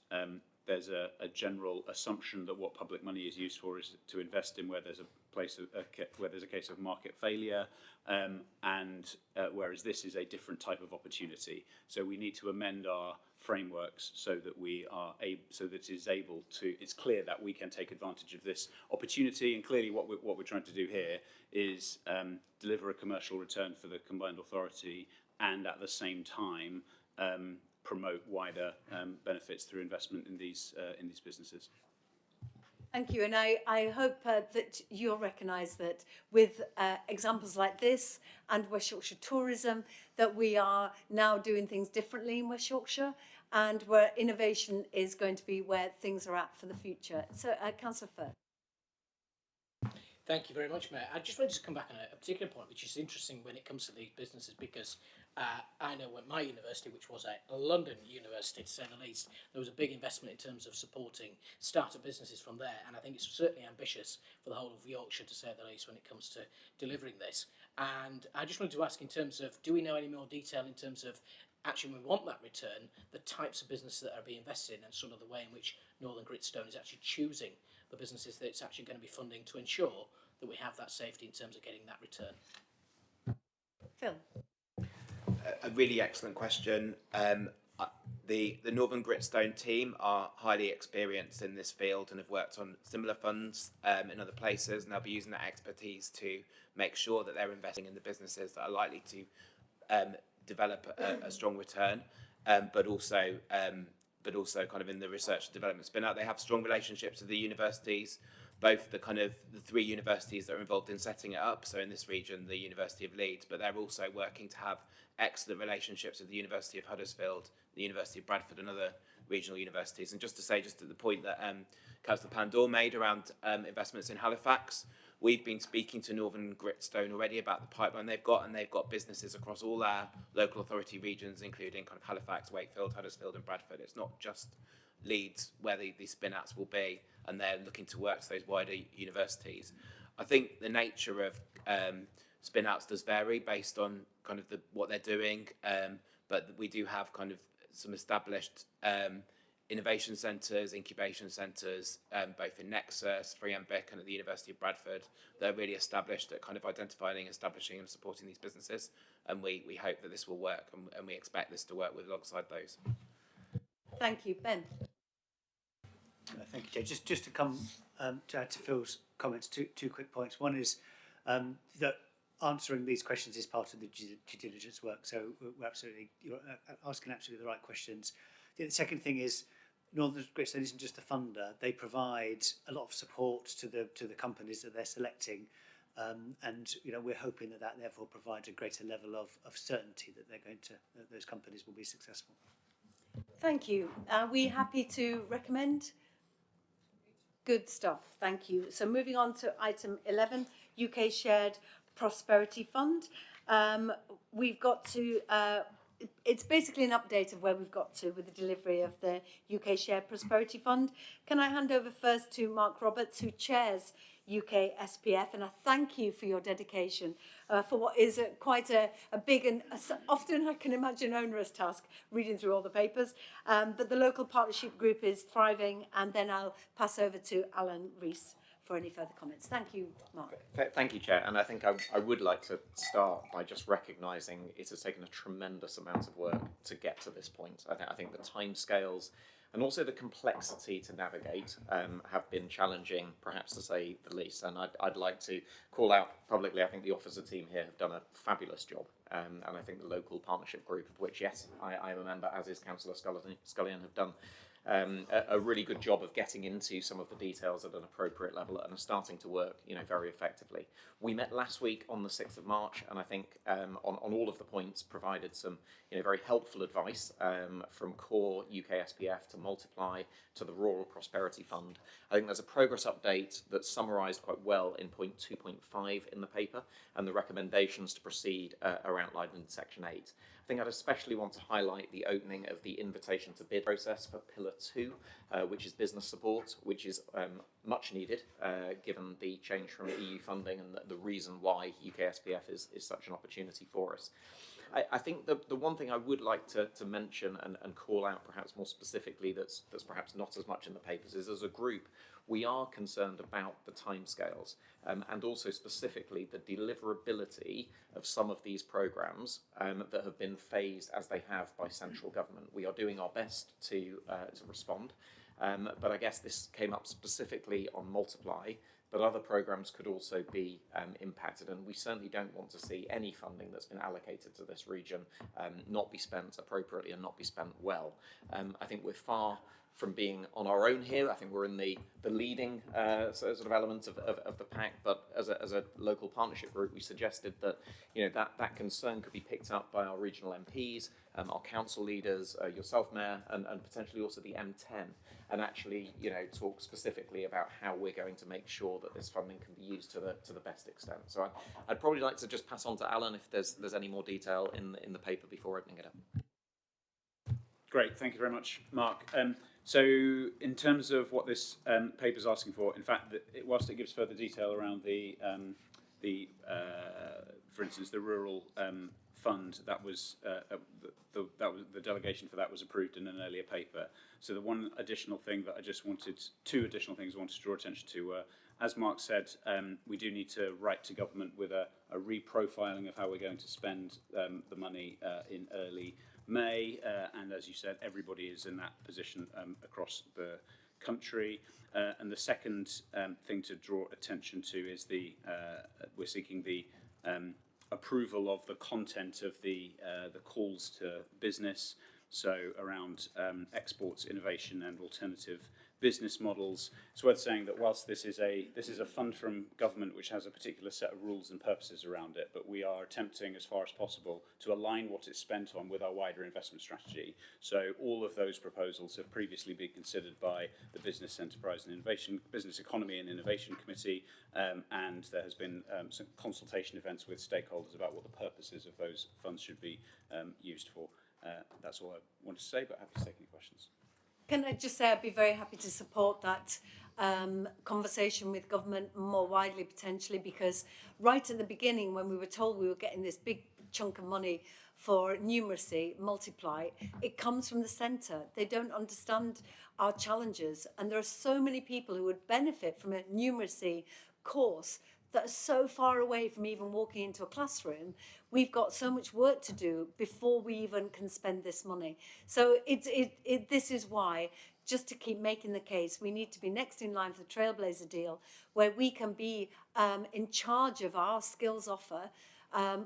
there's a general assumption that what public money is used for is to invest in where there's a case of market failure, and whereas this is a different type of opportunity. So we need to amend our frameworks so that it's clear that we can take advantage of this opportunity. And clearly, what we're trying to do here is deliver a commercial return for the combined authority, and at the same time promote wider benefits through investment in these businesses. Thank you, and I hope that you'll recognise that with examples like this and West Yorkshire tourism, that we are now doing things differently in West Yorkshire, and where innovation is going to be where things are at for the future. So, Councillor Firth. Thank you very much, Mayor. I just wanted to come back on a particular point, which is interesting when it comes to these businesses, because I know at my university, which was a London university to say the least, there was a big investment in terms of supporting startup businesses from there, and I think it's certainly ambitious for the whole of Yorkshire to say the least when it comes to delivering this. And I just wanted to ask, in terms of, do we know any more detail in terms of actually when we want that return, the types of businesses that are being invested in, and sort of the way in which Northern Gritstone is actually choosing the businesses that it's actually going to be funding to ensure that we have that safety in terms of getting that return? Phil. A really excellent question. The Northern Gritstone team are highly experienced in this field and have worked on similar funds in other places, and they'll be using that expertise to make sure that they're investing in the businesses that are likely to develop a strong return, but also kind of in the research and development spin out. They have strong relationships with the universities, both the three universities that are involved in setting it up. So in this region, the University of Leeds, but they're also working to have excellent relationships with the University of Huddersfield the University of Bradford and other regional universities. And just to say, just at the point that Councillor Pandor made around investments in Halifax, we've been speaking to Northern Gritstone already about the pipeline they've got, and they've got businesses across all our local authority regions, including kind of Halifax, Wakefield, Huddersfield and Bradford. It's not just Leeds where these spin-outs will be, and they're looking to work to those wider universities. I think the nature of spin-outs does vary based on kind of what they're doing, but we do have kind of some established innovation centres, incubation centres, both in Nexus, Freembic and at the University of Bradford. They're really established at kind of identifying, establishing and supporting these businesses, and we hope that this will work, and we expect this to work alongside those. Thank you. Ben. Thank you, Jay. Just to come to add to Phil's comments, two quick points. One is that answering these questions is part of the due diligence work, so you're asking absolutely the right questions. The second thing is, Northern Gritstone isn't just a funder; they provide a lot of support to the companies that they're selecting, and we're hoping that therefore provides a greater level of certainty that that those companies will be successful. Thank you. Are we happy to recommend? Good stuff. Thank you. So moving on to item 11, UK Shared Prosperity Fund. We've got to. It's basically an update of where we've got to with the delivery of the UK Shared Prosperity Fund. Can I hand over first to Mark Roberts, who chairs UK SPF, and I thank you for your dedication for what is quite a big and often I can imagine onerous task, reading through all the papers. But the local partnership group is thriving, and then I'll pass over to Alan Rees for any further comments. Thank you, Mark. Thank you, Chair. And I think I would like to start by just recognising it has taken a tremendous amount of work to get to this point. I think the timescales and also the complexity to navigate have been challenging, perhaps to say the least. And I'd like to call out publicly, I think the officer team here have done a fabulous job. And I think the local partnership group, of which, yes, I am a member, as is Councillor Scullion, have done a really good job of getting into some of the details at an appropriate level and are starting to work, very effectively. We met last week on the 6th of March, and I think on all of the points provided some, very helpful advice from core UK SPF to Multiply to the Rural Prosperity Fund. I think there's a progress update that's summarised quite well in point 2.5 in the paper, and the recommendations to proceed are outlined in section 8. I think I'd especially want to highlight the opening of the invitation to bid process for Pillar 2, which is business support, which is much needed given the change from EU funding and the reason why UK SPF is such an opportunity for us. I think the one thing I would like to mention and call out perhaps more specifically that's perhaps not as much in the papers is, as a group, we are concerned about the timescales and also specifically the deliverability of some of these programmes that have been phased as they have by central government. We are doing our best to respond, but I guess this came up specifically on Multiply, but other programmes could also be impacted, and we certainly don't want to see any funding that's been allocated to this region not be spent appropriately and not be spent well. I think we're far from being on our own here. I think we're in the leading sort of element of the pack, but as a local partnership group, we suggested that that concern could be picked up by our regional MPs, our council leaders, yourself, Mayor, and potentially also the M10, and actually talk specifically about how we're going to make sure that this funding can be used to the best extent. So I'd probably like to just pass on to Alan if there's any more detail in the paper before opening it up. Great, thank you very much, Mark. So in terms of what this paper is asking for, in fact, whilst it gives further detail around for instance, the rural fund, that was the delegation for that was approved in an earlier paper. So the two additional things I wanted to draw attention to were, as Mark said, we do need to write to government with a reprofiling of how we're going to spend the money in early May, and as you said, everybody is in that position across the country. And the second thing to draw attention to is we're seeking the approval of the content of the calls to business. so around exports, innovation and alternative business models. It's worth saying that whilst this is a fund from government which has a particular set of rules and purposes around it, but we are attempting as far as possible to align what it's spent on with our wider investment strategy. So all of those proposals have previously been considered by the Business Enterprise and Innovation, Business Economy and Innovation Committee, and there has been some consultation events with stakeholders about what the purposes of those funds should be used for. That's all I wanted to say, but happy to take any questions. Can I just say I'd be very happy to support that conversation with government more widely potentially, because right at the beginning when we were told we were getting this big chunk of money for numeracy, multiply, it comes from the centre. They don't understand our challenges, and there are so many people who would benefit from a numeracy course that are so far away from even walking into a classroom. We've got so much work to do before we even can spend this money. So this is why, just to keep making the case, we need to be next in line for the Trailblazer deal, where we can be in charge of our skills offer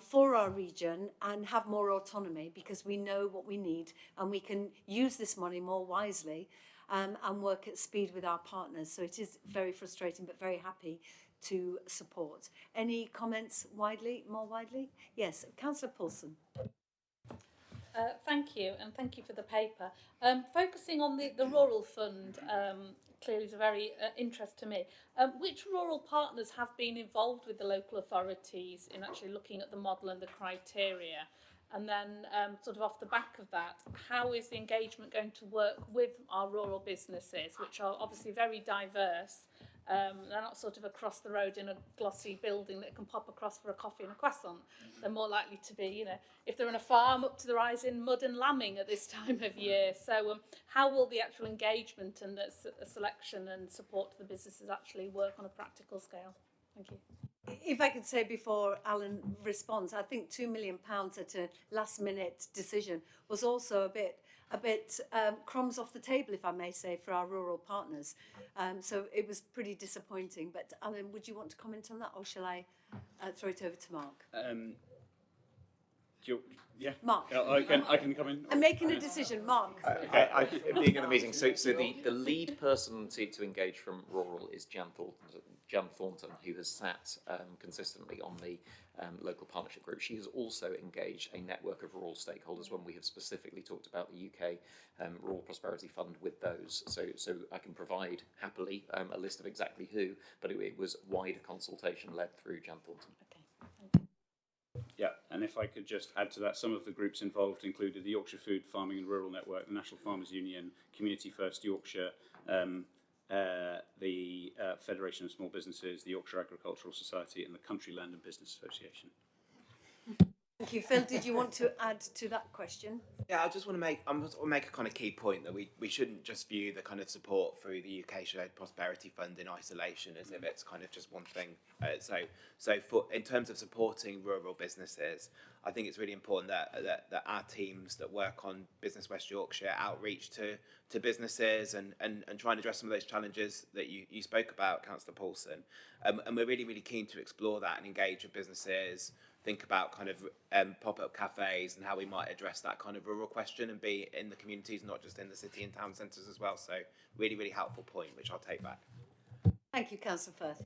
for our region and have more autonomy, because we know what we need and we can use this money more wisely and work at speed with our partners. So it is very frustrating, but very happy to support. Any comments more widely? Yes, Councillor Paulson. Thank you, and thank you for the paper. Focusing on the Rural Fund clearly is a very interest to me. Which rural partners have been involved with the local authorities in actually looking at the model and the criteria? And then sort of off the back of that, how is the engagement going to work with our rural businesses, which are obviously very diverse? They're not sort of across the road in a glossy building that can pop across for a coffee and a croissant. They're more likely to be, you know, if they're in a farm, up to their eyes in mud and lambing at this time of year. So how will the actual engagement and the selection and support to the businesses actually work on a practical scale? Thank you. If I could say before Alan responds, I think £2 million at a last minute decision was also a bit crumbs off the table, if I may say, for our rural partners. So it was pretty disappointing. But Alan, would you want to comment on that, or shall I throw it over to Mark? Yeah. Mark. I can come in. I'm making a decision, Mark. Okay, being in the meeting, so the lead person to engage from rural is Jan Thornton, who has sat consistently on the local partnership group. She has also engaged a network of rural stakeholders when we have specifically talked about the UK Rural Prosperity Fund with those. So I can provide happily a list of exactly who, but it was wider consultation led through Jan Thornton. Yeah, and if I could just add to that, some of the groups involved included the Yorkshire Food Farming and Rural Network, the National Farmers Union, Community First Yorkshire, the Federation of Small Businesses, the Yorkshire Agricultural Society, and the Country Land and Business Association. Thank you. Phil, did you want to add to that question? Yeah, I just want to make a kind of key point that we shouldn't just view the kind of support through the UK Shared Prosperity Fund in isolation as if it's kind of just one thing. So in terms of supporting rural businesses, I think it's really important that our teams that work on Business West Yorkshire outreach to businesses and try and address some of those challenges that you spoke about, Councillor Paulson. And we're really, really keen to explore that and engage with businesses, think about kind of pop-up cafes and how we might address that kind of rural question and be in the communities, not just in the city and town centres as well. So really, really helpful point, which I'll take back. Thank you, Councillor Firth.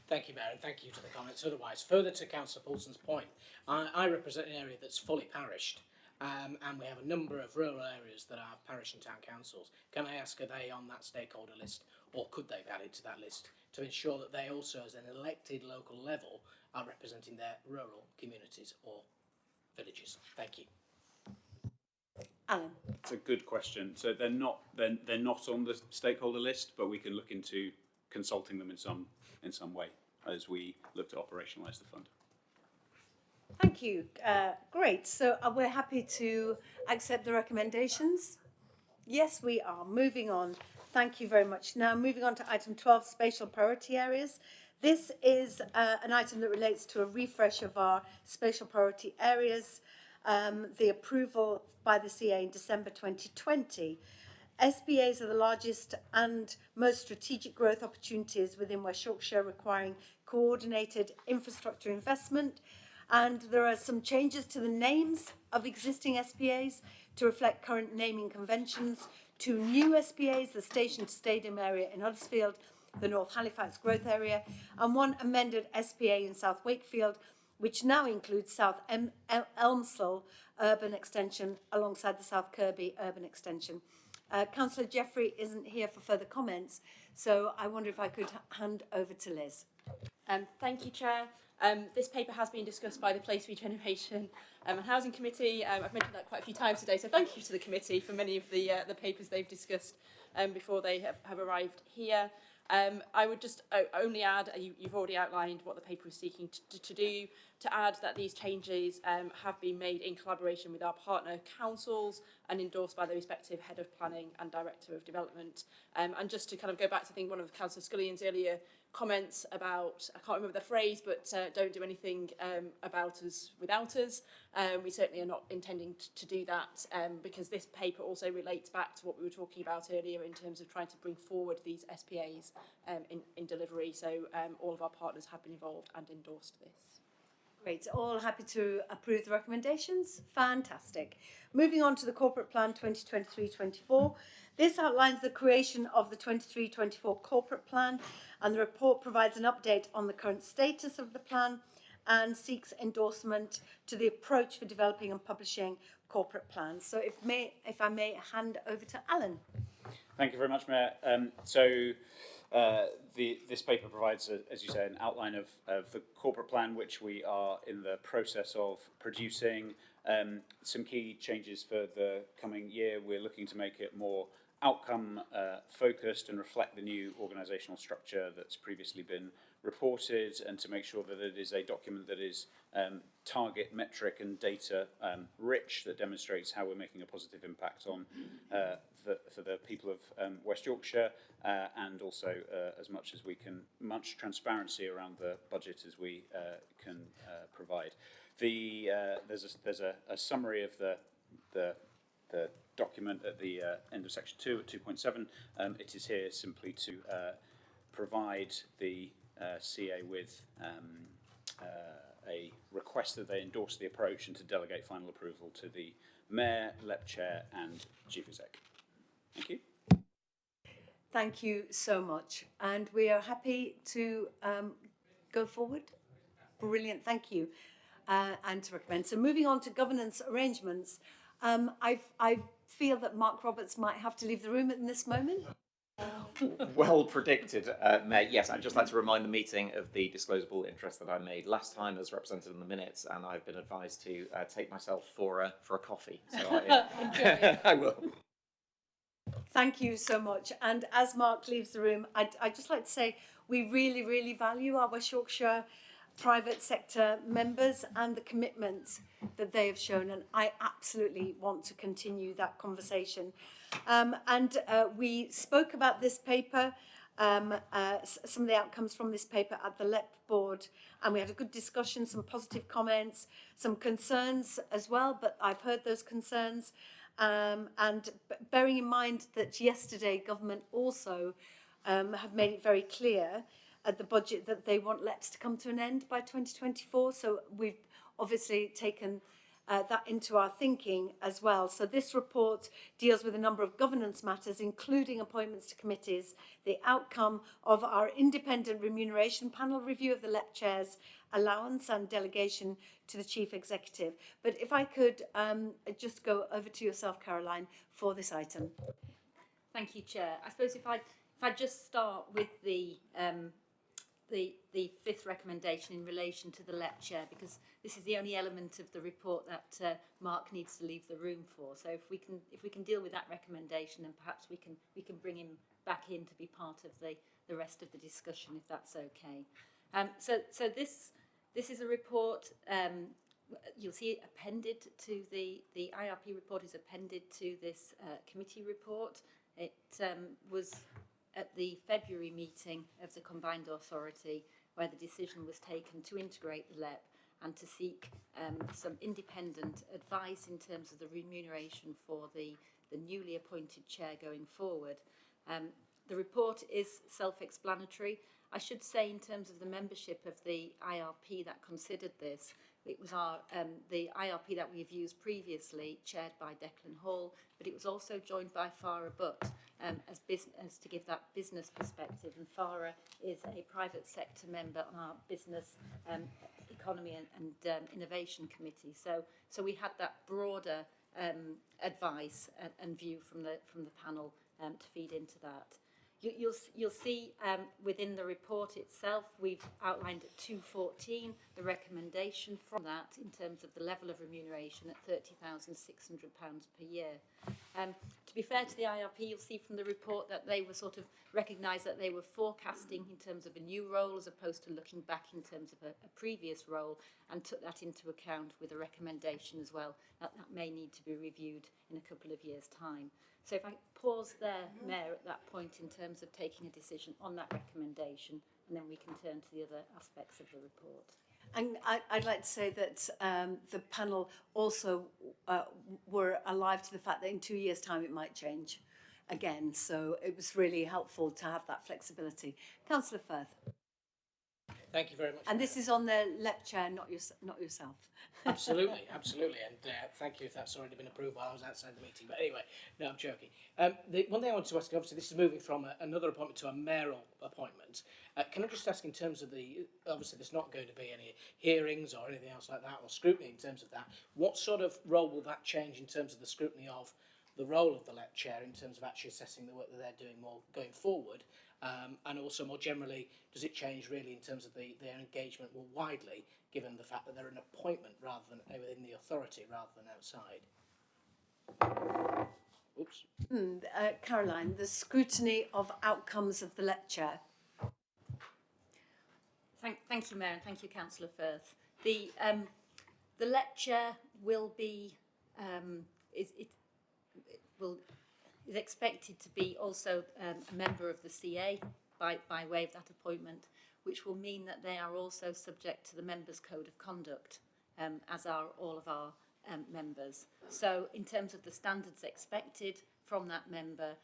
Thank you, Mayor, and thank you to the comments. Otherwise, further to Councillor Paulson's point, I represent an area that's fully parished, and we have a number of rural areas that are parish and town councils. Can I ask, are they on that stakeholder list, or could they be added to that list to ensure that they also, as an elected local level, are representing their rural communities or villages? Thank you. Alan. It's a good question. So they're not on the stakeholder list, but we can look into consulting them in some way as we look to operationalise the fund. Thank you. Great. So we're happy to accept the recommendations. Yes, we are. Moving on. Thank you very much. Now, moving on to item 12, spatial priority areas. This is an item that relates to a refresh of our spatial priority areas, the approval by the CA in December 2020. SPAs are the largest and most strategic growth opportunities within West Yorkshire, requiring coordinated infrastructure investment. And there are some changes to the names of existing SPAs to reflect current naming conventions, 2 new SPAs, the Station to Stadium area in Huddersfield, the North Halifax growth area, and 1 amended SPA in South Wakefield, which now includes South Elmsall urban extension alongside the South Kirby urban extension. Councillor Jeffrey isn't here for further comments, so I wonder if I could hand over to Liz. Thank you, Chair. This paper has been discussed by the Place Regeneration and Housing Committee. I've mentioned that quite a few times today, so thank you to the committee for many of the papers they've discussed before they have arrived here. I would just only add, you've already outlined what the paper is seeking to do, to add that these changes have been made in collaboration with our partner councils and endorsed by the respective Head of Planning and Director of Development. And just to kind of go back to, I think, one of Councillor Scullion's earlier comments about, I can't remember the phrase, but don't do anything about us without us. We certainly are not intending to do that because this paper also relates back to what we were talking about earlier in terms of trying to bring forward these SPAs in delivery. So all of our partners have been involved and endorsed this. Great, all happy to approve the recommendations? Fantastic. Moving on to the Corporate Plan 2023-24. This outlines the creation of the 23-24 Corporate Plan, and the report provides an update on the current status of the plan and seeks endorsement to the approach for developing and publishing corporate plans. So if I may hand over to Alan. Thank you very much, Mayor. This paper provides, as you say, an outline of the corporate plan, which we are in the process of producing. Some key changes for the coming year. We're looking to make it more outcome focused and reflect the new organisational structure that's previously been reported, and to make sure that it is a document that is target, metric and data rich, that demonstrates how we're making a positive impact on for the people of West Yorkshire, and also as much as we can, much transparency around the budget as we can provide. There's a summary of the document at the end of section 2 at 2.7. It is here simply to provide the CA with a request that they endorse the approach and to delegate final approval to the Mayor, LEP Chair and Chief Exec. Thank you. Thank you so much. And we are happy to go forward. Brilliant, thank you. And to recommend. So moving on to governance arrangements, I feel that Mark Roberts might have to leave the room in this moment. Well predicted, Mayor. Yes, I'd just like to remind the meeting of the disclosable interest that I made last time as represented in the minutes, and I've been advised to take myself for a coffee. So I will. Thank you so much. And as Mark leaves the room, I'd just like to say we really, really value our West Yorkshire private sector members and the commitment that they have shown, and I absolutely want to continue that conversation. We spoke about this paper, some of the outcomes from this paper at the LEP board, and we had a good discussion, some positive comments, some concerns as well, but I've heard those concerns. And bearing in mind that yesterday government also have made it very clear at the budget that they want LEPs to come to an end by 2024. So we've obviously taken that into our thinking as well. So this report deals with a number of governance matters, including appointments to committees, the outcome of our independent remuneration panel review of the LEP Chair's allowance and delegation to the Chief Executive. But if I could just go over to yourself, Caroline, for this item. Thank you, Chair. I suppose if I just start with the fifth recommendation in relation to the LEP Chair, because this is the only element of the report that Mark needs to leave the room for. So if we can deal with that recommendation, then perhaps we can bring him back in to be part of the rest of the discussion, if that's okay. So this is a report. You'll see it appended to the IRP report is appended to this committee report. It was at the February meeting of the Combined Authority where the decision was taken to integrate the LEP and to seek some independent advice in terms of the remuneration for the newly appointed chair going forward. The report is self-explanatory. I should say in terms of the membership of the IRP that considered this, It was the IRP that we have used previously, chaired by Declan Hall, but it was also joined by Farah Butt as to give that business perspective. And Farah is a private sector member on our business economy and innovation committee. So we had that broader advice and view from the panel to feed into that. You'll see within the report itself, we've outlined at 214 the recommendation from that in terms of the level of remuneration at £30,600 per year. To be fair to the IRP, you'll see from the report that they were sort of recognised that they were forecasting in terms of a new role as opposed to looking back in terms of a previous role, and took that into account with a recommendation as well that may need to be reviewed in a couple of years' time. So if I pause there, Mayor, at that point in terms of taking a decision on that recommendation, and then we can turn to the other aspects of the report. And I'd like to say that the panel also were alive to the fact that in 2 years' time it might change again. So it was really helpful to have that flexibility. Councillor Firth. Thank you very much. And this is on the LEP chair, not yourself. Absolutely, absolutely. And thank you if that's already been approved while I was outside the meeting. But anyway, no, I'm joking. The one thing I wanted to ask, obviously this is moving from another appointment to a mayoral appointment. Can I just ask in terms of obviously there's not going to be any hearings or anything else like that, or scrutiny in terms of that. What sort of role will that change in terms of the scrutiny of the role of the LEP chair in terms of actually assessing the work that they're doing more going forward? And also more generally, does it change really in terms of their engagement more widely, given the fact that they're an appointment rather than within the authority rather than outside? Oops. Caroline, the scrutiny of outcomes of the LEP chair. Thank you, Mayor, and thank you, Councillor Firth. The LEP chair will be is expected to be also a member of the CA by way of that appointment, which will mean that they are also subject to the Members' Code of Conduct, as are all of our members. So in terms of the standards expected from that member,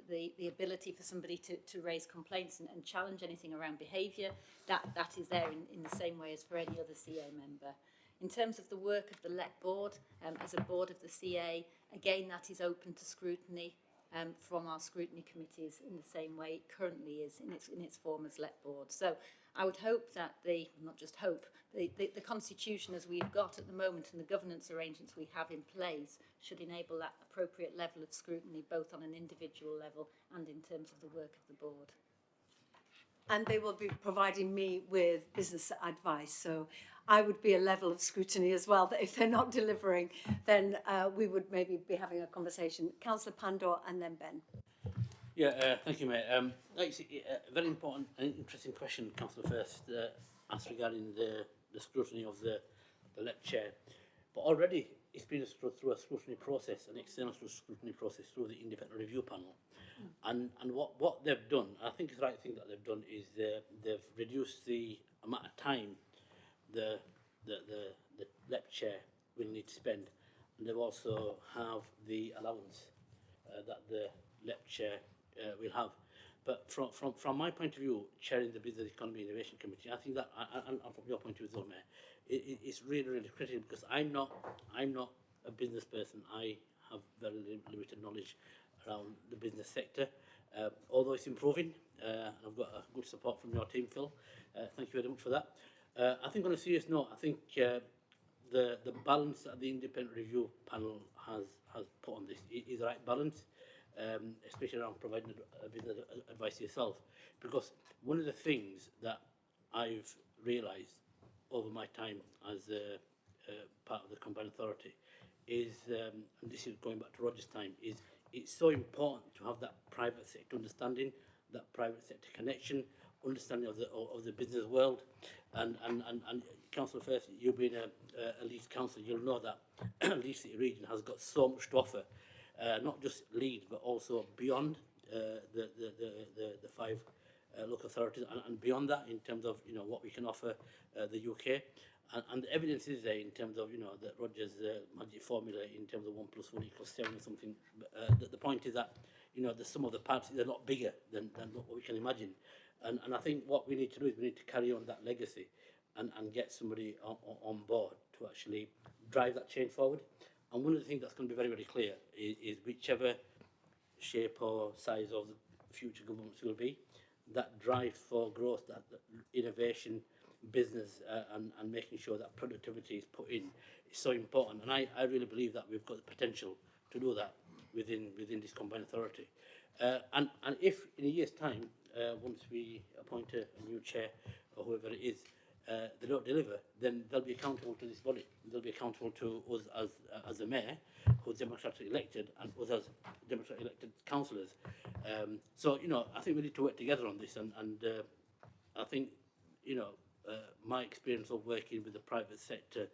the ability for somebody to raise complaints and challenge anything around behaviour, that is there in the same way as for any other CA member. In terms of the work of the LEP board, as a board of the CA, again, that is open to scrutiny from our scrutiny committees in the same way it currently is in its form as LEP board. So I would hope that not just hope, the constitution as we've got at the moment and the governance arrangements we have in place should enable that appropriate level of scrutiny, both on an individual level and in terms of the work of the board. And they will be providing me with business advice. So I would be a level of scrutiny as well, that if they're not delivering, then we would maybe be having a conversation. Councillor Pandor and then Ben. Yeah, thank you, Mayor. A very important and interesting question, Councillor First, asked regarding the scrutiny of the LEP chair. But already it's been through a scrutiny process, an external scrutiny process through the independent review panel. And what they've done, I think the right thing that they've done is they've reduced the amount of time the LEP chair will need to spend, and they also have the allowance that the LEP chair will have. But from my point of view, chairing the Business Economy Innovation Committee, I think that, and from your point of view, though, Mayor, it's really critical, because I'm not a business person. I have very limited knowledge around the business sector, although it's improving. I've got a good support from your team, Phil. Thank you very much for that. I think on a serious note, I think the balance that the independent review panel has put on this is the right balance, especially around providing business advice to yourself. Because one of the things that I've realised over my time as part of the Combined Authority is, and this is going back to Roger's time, is it's so important to have that private sector understanding, that private sector connection, understanding of the business world, and Councillor Firth, you being a Leeds councillor, you'll know that Leeds City region has got so much to offer, not just Leeds but also beyond the five local authorities and beyond that, in terms of what we can offer the UK, and the evidence is there in terms of that Roger's magic formula in terms of 1 + 1 = 7 or something. The point is that the sum of the parts is a lot bigger than what we can imagine, and I think what we need to do is we need to carry on that legacy and get somebody on board to actually drive that change forward. And one of the things that's going to be very, very clear is whichever shape or size of the future governments will be, that drive for growth, that innovation, business, and making sure that productivity is put in is so important. And I really believe that we've got the potential to do that within this combined authority. And if in a year's time, once we appoint a new chair or whoever it is, they don't deliver, then they'll be accountable to this body. They'll be accountable to us as the mayor, who's democratically elected, and us as democratically elected councillors. So, you know, I think we need to work together on this, and I think, you know, my experience of working with the private sector,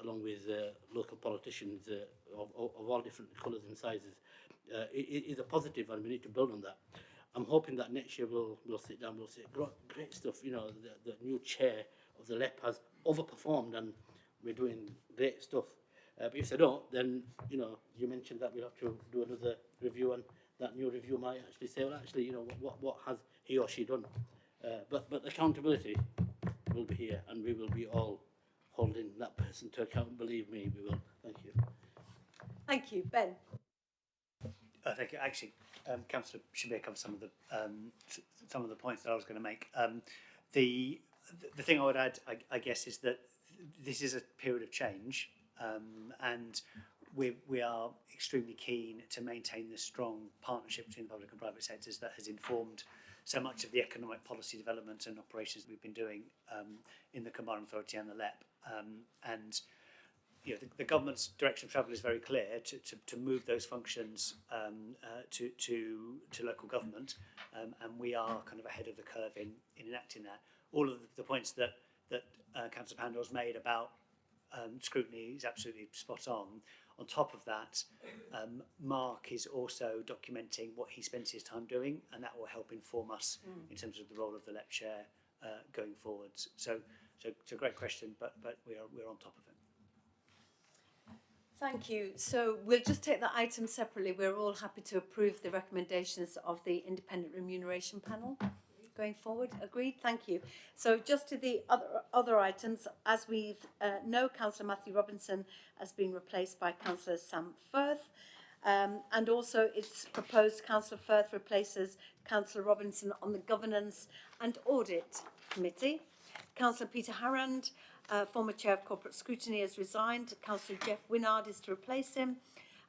along with local politicians of all different colours and sizes, is a positive, and we need to build on that. I'm hoping that next year we'll sit down, we'll say, great stuff, you know, the new chair of the LEP has overperformed and we're doing great stuff. But if they don't, then, you know, you mentioned that we'll have to do another review, and that new review might actually say, well, actually, you know, what has he or she done? But the accountability will be here, and we will be all holding that person to account. Believe me, we will. Thank you. Thank you, Ben. Thank you. Actually, Councillor Shabir covered some of the points that I was going to make. The thing I would add, I guess, is that this is a period of change, and we are extremely keen to maintain the strong partnership between the public and private sectors that has informed so much of the economic policy development and operations we've been doing in the Combined Authority and the LEP. And you know, the government's direction of travel is very clear to move those functions to local government, and we are kind of ahead of the curve in enacting that. All of the points that Councillor Pandor's made about scrutiny is absolutely spot on. On top of that, Mark is also documenting what he spends his time doing, and that will help inform us in terms of the role of the LEP chair going forwards. So it's a great question, but we're on top of it. Thank you. So we'll just take that item separately. We're all happy to approve the recommendations of the Independent Remuneration Panel going forward. Agreed? Thank you. So just to the other items, as we know, Councillor Matthew Robinson has been replaced by Councillor Sam Firth. And also it's proposed Councillor Firth replaces Councillor Robinson on the Governance and Audit Committee. Councillor Peter Harrand, former Chair of Corporate Scrutiny, has resigned. Councillor Jeff Winnard is to replace him.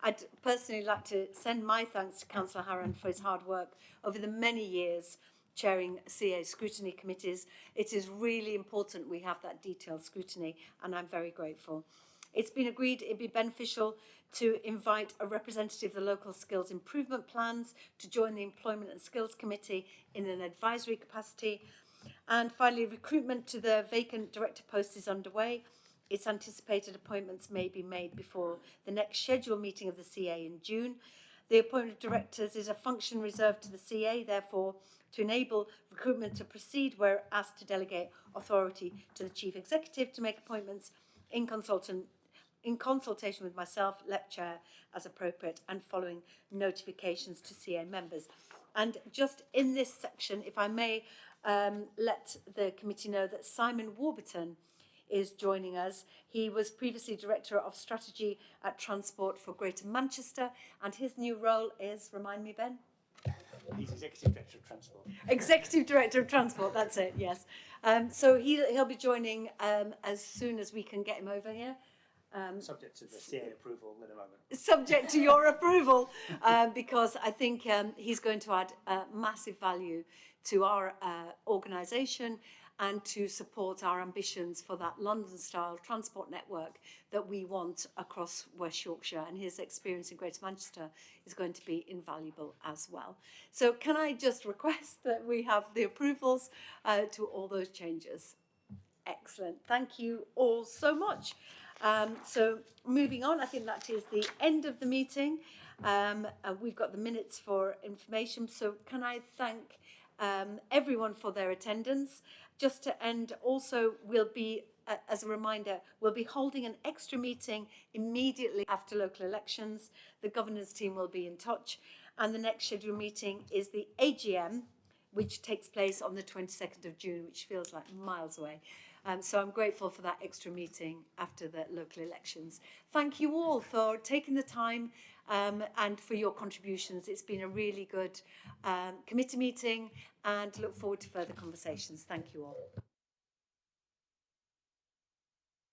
I'd personally like to send my thanks to Councillor Harrand for his hard work over the many years chairing CA scrutiny committees. It is really important we have that detailed scrutiny, and I'm very grateful. It's been agreed it'd be beneficial to invite a representative of the local skills improvement plans to join the Employment and Skills Committee in an advisory capacity. And finally, recruitment to the vacant director post is underway. It's anticipated appointments may be made before the next scheduled meeting of the CA in June. The appointment of directors is a function reserved to the CA, therefore, to enable recruitment to proceed, we're asked to delegate authority to the Chief Executive to make appointments in consultation with myself, LEP Chair, as appropriate, and following notifications to CA members. And just in this section, if I may, let the committee know that Simon Warburton is joining us. He was previously Director of Strategy at Transport for Greater Manchester, and his new role is, remind me, Ben? He's Executive Director of Transport. Executive Director of Transport, that's it, yes. So he'll be joining as soon as we can get him over here. Subject to the CA approval in a moment. Subject to your approval, because I think he's going to add massive value to our organisation and to support our ambitions for that London-style transport network that we want across West Yorkshire. And his experience in Greater Manchester is going to be invaluable as well. So can I just request that we have the approvals to all those changes? Excellent. Thank you all so much. So moving on, I think that is the end of the meeting. We've got the minutes for information. So can I thank everyone for their attendance. Just to end, also, we'll be, as a reminder, we'll be holding an extra meeting immediately after local elections. The governance team will be in touch. And the next scheduled meeting is the AGM, which takes place on the 22nd of June, which feels like miles away. So I'm grateful for that extra meeting after the local elections. Thank you all for taking the time and for your contributions. It's been a really good committee meeting, and look forward to further conversations. Thank you all.